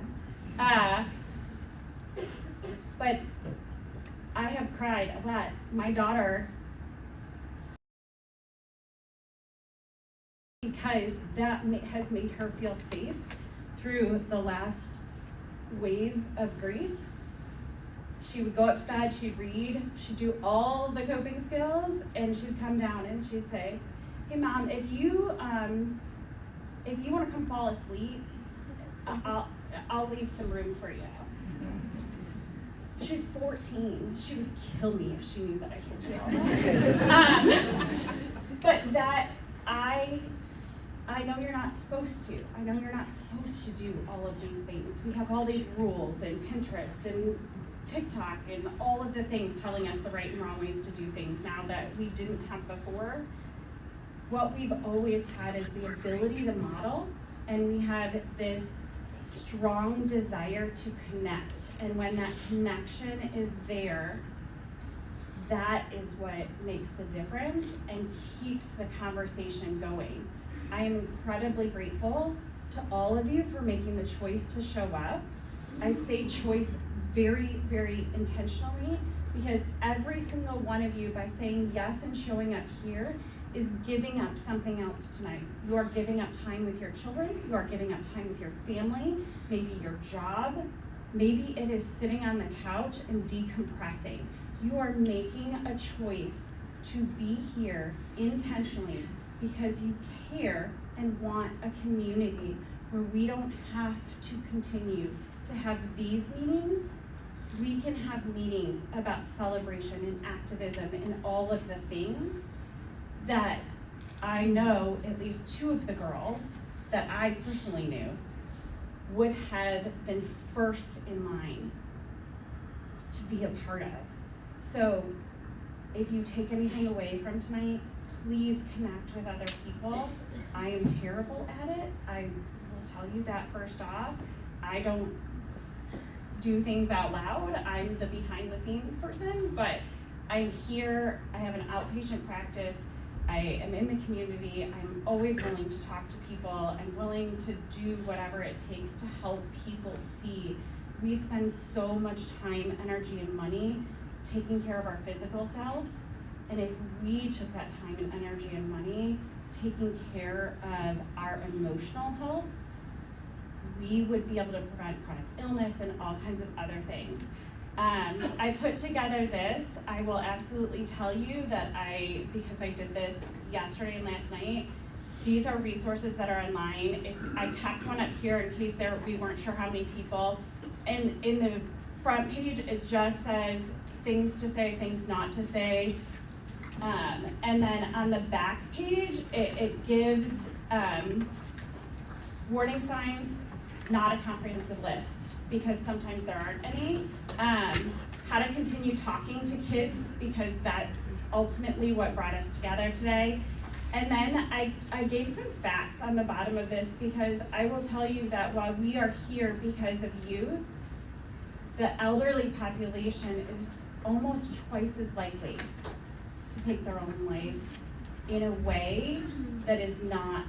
time. But I have cried a lot. My daughter, because that has made her feel safe through the last wave of grief. She would go up to bed, she'd read, she'd do all the coping skills, and she'd come down and she'd say, hey Mom, if you if you wanna come fall asleep, I'll leave some room for you. She's 14. She would kill me if she knew that I told you all that. But that I know you're not supposed to. I know you're not supposed to do all of these things. We have all these rules and Pinterest and TikTok and all of the things telling us the right and wrong ways to do things now that we didn't have before. What we've always had is the ability to model, and we have this strong desire to connect. And when that connection is there, that is what makes the difference and keeps the conversation going. I am incredibly grateful to all of you for making the choice to show up. I say choice very, very intentionally, because every single one of you, by saying yes and showing up here, is giving up something else tonight. You are giving up time with your children, you are giving up time with your family, maybe your job, maybe it is sitting on the couch and decompressing. You are making a choice to be here intentionally because you care and want a community where we don't have to continue to have these meetings. We can have meetings about celebration and activism and all of the things that I know at least two of the girls that I personally knew would have been first in line to be a part of. So if you take anything away from tonight, please connect with other people. I am terrible at it. I will tell you that first off. I don't do things out loud. I'm the behind the scenes person, but I'm here. I have an outpatient practice. I am in the community. I'm always willing to talk to people. I'm willing to do whatever it takes to help people see. We spend so much time, energy, and money taking care of our physical selves. And if we took that time and energy and money taking care of our emotional health, we would be able to prevent chronic illness and all kinds of other things. I put together this. I will absolutely tell you that because I did this yesterday and last night, these are resources that are online. If I kept one up here in case we weren't sure how many people. And in the front page, it just says things to say, things not to say. And then on the back page, it gives warning signs, not a comprehensive list, because sometimes there aren't any. How to continue talking to kids, because that's ultimately what brought us together today. And then I gave some facts on the bottom of this, because I will tell you that while we are here because of youth, the elderly population is almost twice as likely to take their own life in a way that is not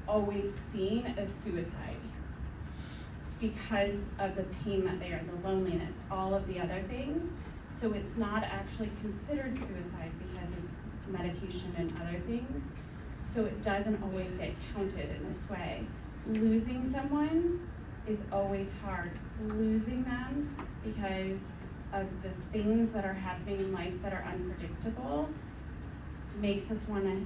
always seen as suicide, because of the pain that they are, the loneliness, all of the other things. So it's not actually considered suicide because it's medication and other things. So it doesn't always get counted in this way. Losing someone is always hard. Losing them because of the things that are happening in life that are unpredictable makes us want to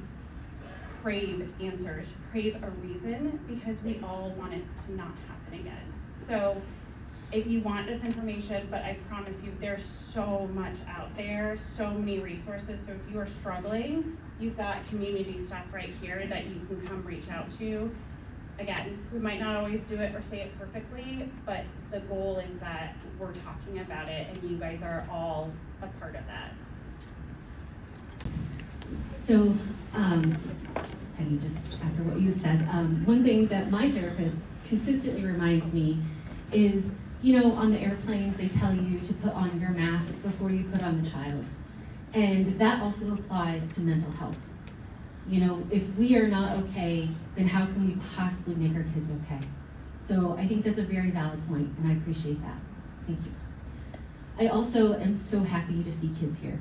crave answers, crave a reason, because we all want it to not happen again. So if you want this information, but I promise you there's so much out there, so many resources. So if you are struggling, you've got community stuff right here that you can come reach out to. Again, we might not always do it or say it perfectly, but the goal is that we're talking about it and you guys are all a part of that. So, Penny, just after what you had said, one thing that my therapist consistently reminds me is, you know, on the airplanes, they tell you to put on your mask before you put on the child's. And that also applies to mental health. You know, if we are not okay, then how can we possibly make our kids okay? So I think that's a very valid point, and I appreciate that. Thank you. I also am so happy to see kids here.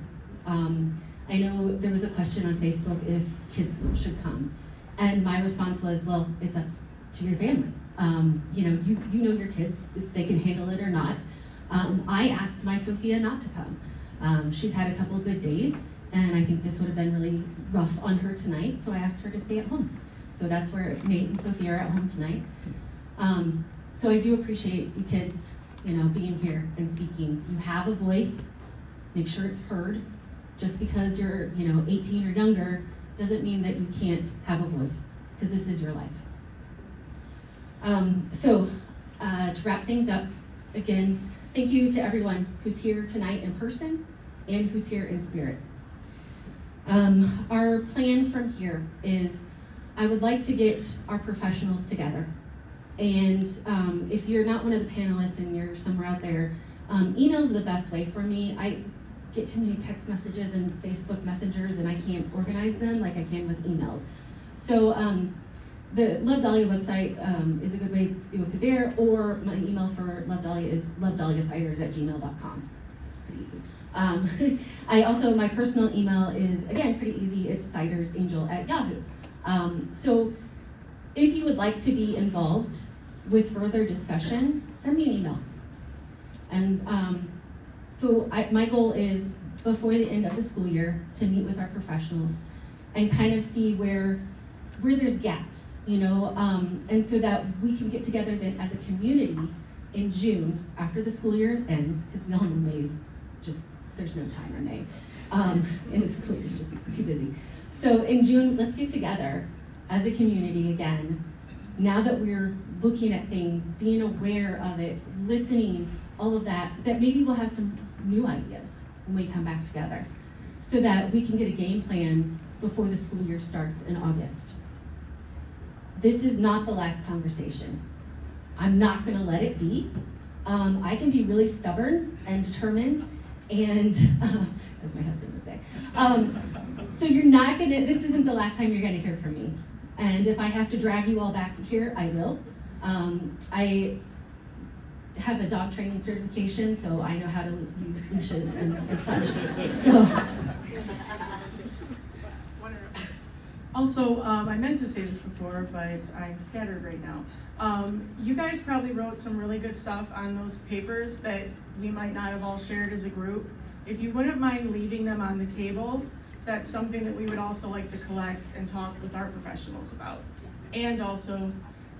I know there was a question on Facebook if kids should come. And my response was, well, it's up to your family. You know your kids, if they can handle it or not. I asked my Sophia not to come. She's had a couple good days, and I think this would have been really rough on her tonight, so I asked her to stay at home. So that's where Nate and Sophia are at home tonight. So I do appreciate you kids, being here and speaking. You have a voice, make sure it's heard. Just because you're, 18 or younger doesn't mean that you can't have a voice, because this is your life. To wrap things up, again, thank you to everyone who's here tonight in person and who's here in spirit. Our plan from here is I would like to get our professionals together. And if you're not one of the panelists and you're somewhere out there, email is the best way for me. I get too many text messages and Facebook messengers and I can't organize them like I can with emails. So the Love Dahlia website is a good way to do it through there, or my email for Love Dahlia is lovedahliaciders@gmail.com. It's pretty easy. My personal email is, again, pretty easy. It's cidersangel@yahoo. So if you would like to be involved with further discussion, send me an email. And my goal is before the end of the school year to meet with our professionals and kind of see where there's gaps, and so that we can get together then as a community in June after the school year ends, because we all know May's just, there's no time in May, and the school year's just too busy. So in June, let's get together as a community again, now that we're looking at things, being aware of it, listening, all of that maybe we'll have some new ideas when we come back together, so that we can get a game plan before the school year starts in August. This is not the last conversation. I'm not gonna let it be. I can be really stubborn and determined, and as my husband would say. So this isn't the last time you're gonna hear from me. And if I have to drag you all back here, I will. I have a dog training certification, so I know how to use leashes and such. So. Also, I meant to say this before, but I'm scattered right now. You guys probably wrote some really good stuff on those papers that we might not have all shared as a group. If you wouldn't mind leaving them on the table, that's something that we would also like to collect and talk with our professionals about. And also,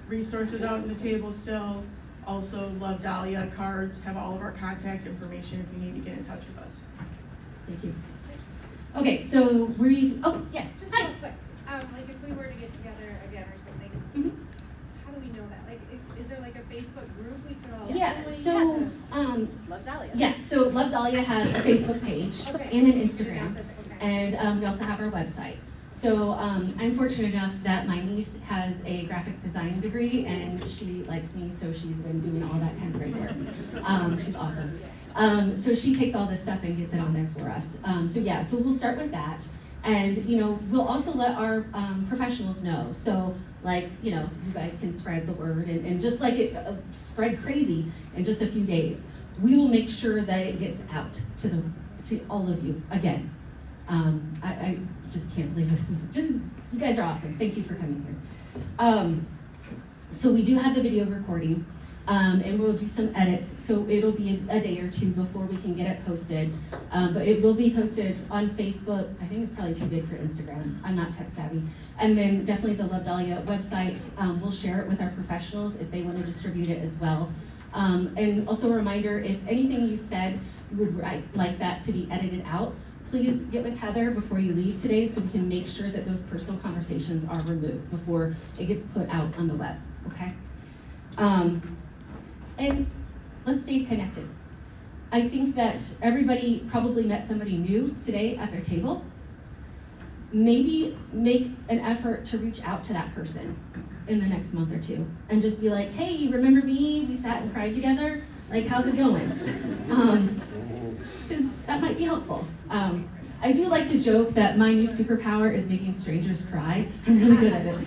resources out on the table still. Also, Love Dahlia cards have all of our contact information if you need to get in touch with us. Thank you. Okay, so yes. Just Hi. real quick, like if we were to get together again or something, Mhm. how do we know that? Like, is there like a Facebook group we could all? Yeah, join? so, Love Dahlia. so Love Dahlia has a Facebook page Okay. and an Instagram, Okay. and we also have our website. So I'm fortunate enough that my niece has a graphic design degree, and she likes me, so she's been doing all that kind of great work. She's awesome. So she takes all this stuff and gets it on there for us. So we'll start with that. And, we'll also let our professionals know. So, you guys can spread the word and just like it spread crazy in just a few days. We will make sure that it gets out to all of you again. I just can't believe this is you guys are awesome. Thank you for coming here. So we do have the video recording. And we'll do some edits, so it'll be a day or two before we can get it posted. But it will be posted on Facebook. I think it's probably too big for Instagram. I'm not tech savvy. And then definitely the Love Dahlia website. We'll share it with our professionals if they want to distribute it as well. And also a reminder, if anything you said you would like that to be edited out, please get with Heather before you leave today so we can make sure that those personal conversations are removed before it gets put out on the web, okay? And let's stay connected. I think that everybody probably met somebody new today at their table. Maybe make an effort to reach out to that person in the next month or two and just be like, hey, remember me? We sat and cried together. Like, how's it going? Because that might be helpful. I do like to joke that my new superpower is making strangers cry. I'm really good at it.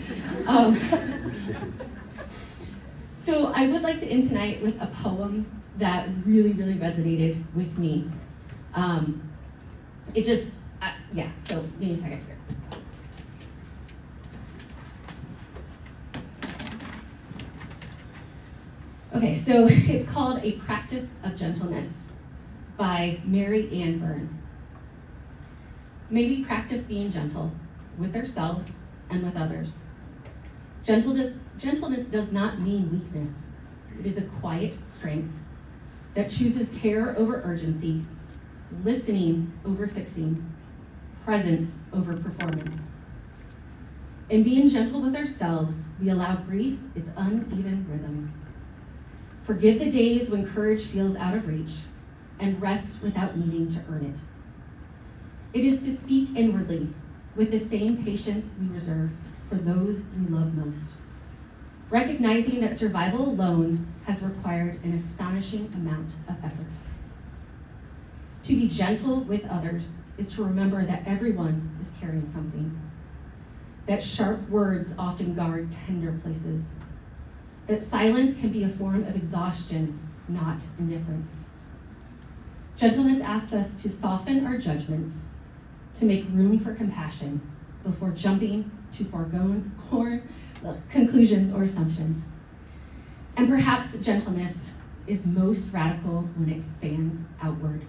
So I would like to end tonight with a poem that really, really resonated with me. So give me a second here. Okay, so it's called A Practice of Gentleness by Mary Ann Byrne. May we practice being gentle with ourselves and with others. Gentleness does not mean weakness. It is a quiet strength that chooses care over urgency, listening over fixing, presence over performance. In being gentle with ourselves, we allow grief its uneven rhythms. Forgive the days when courage feels out of reach, and rest without needing to earn it. It is to speak inwardly with the same patience we reserve for those we love most, recognizing that survival alone has required an astonishing amount of effort. To be gentle with others is to remember that everyone is carrying something, that sharp words often guard tender places, that silence can be a form of exhaustion, not indifference. Gentleness asks us to soften our judgments, to make room for compassion before jumping to foregone conclusions or assumptions. And perhaps gentleness is most radical when it expands outward,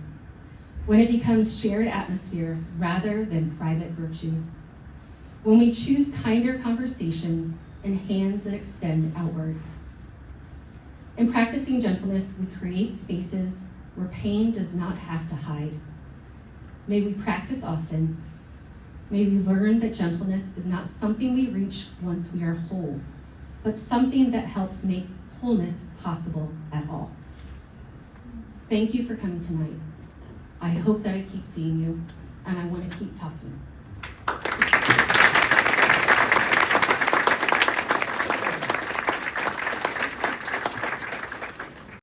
when it becomes shared atmosphere rather than private virtue, when we choose kinder conversations and hands that extend outward. In practicing gentleness, we create spaces where pain does not have to hide. May we practice often. May we learn that gentleness is not something we reach once we are whole, but something that helps make wholeness possible at all. Thank you for coming tonight. I hope that I keep seeing you, and I want to keep talking.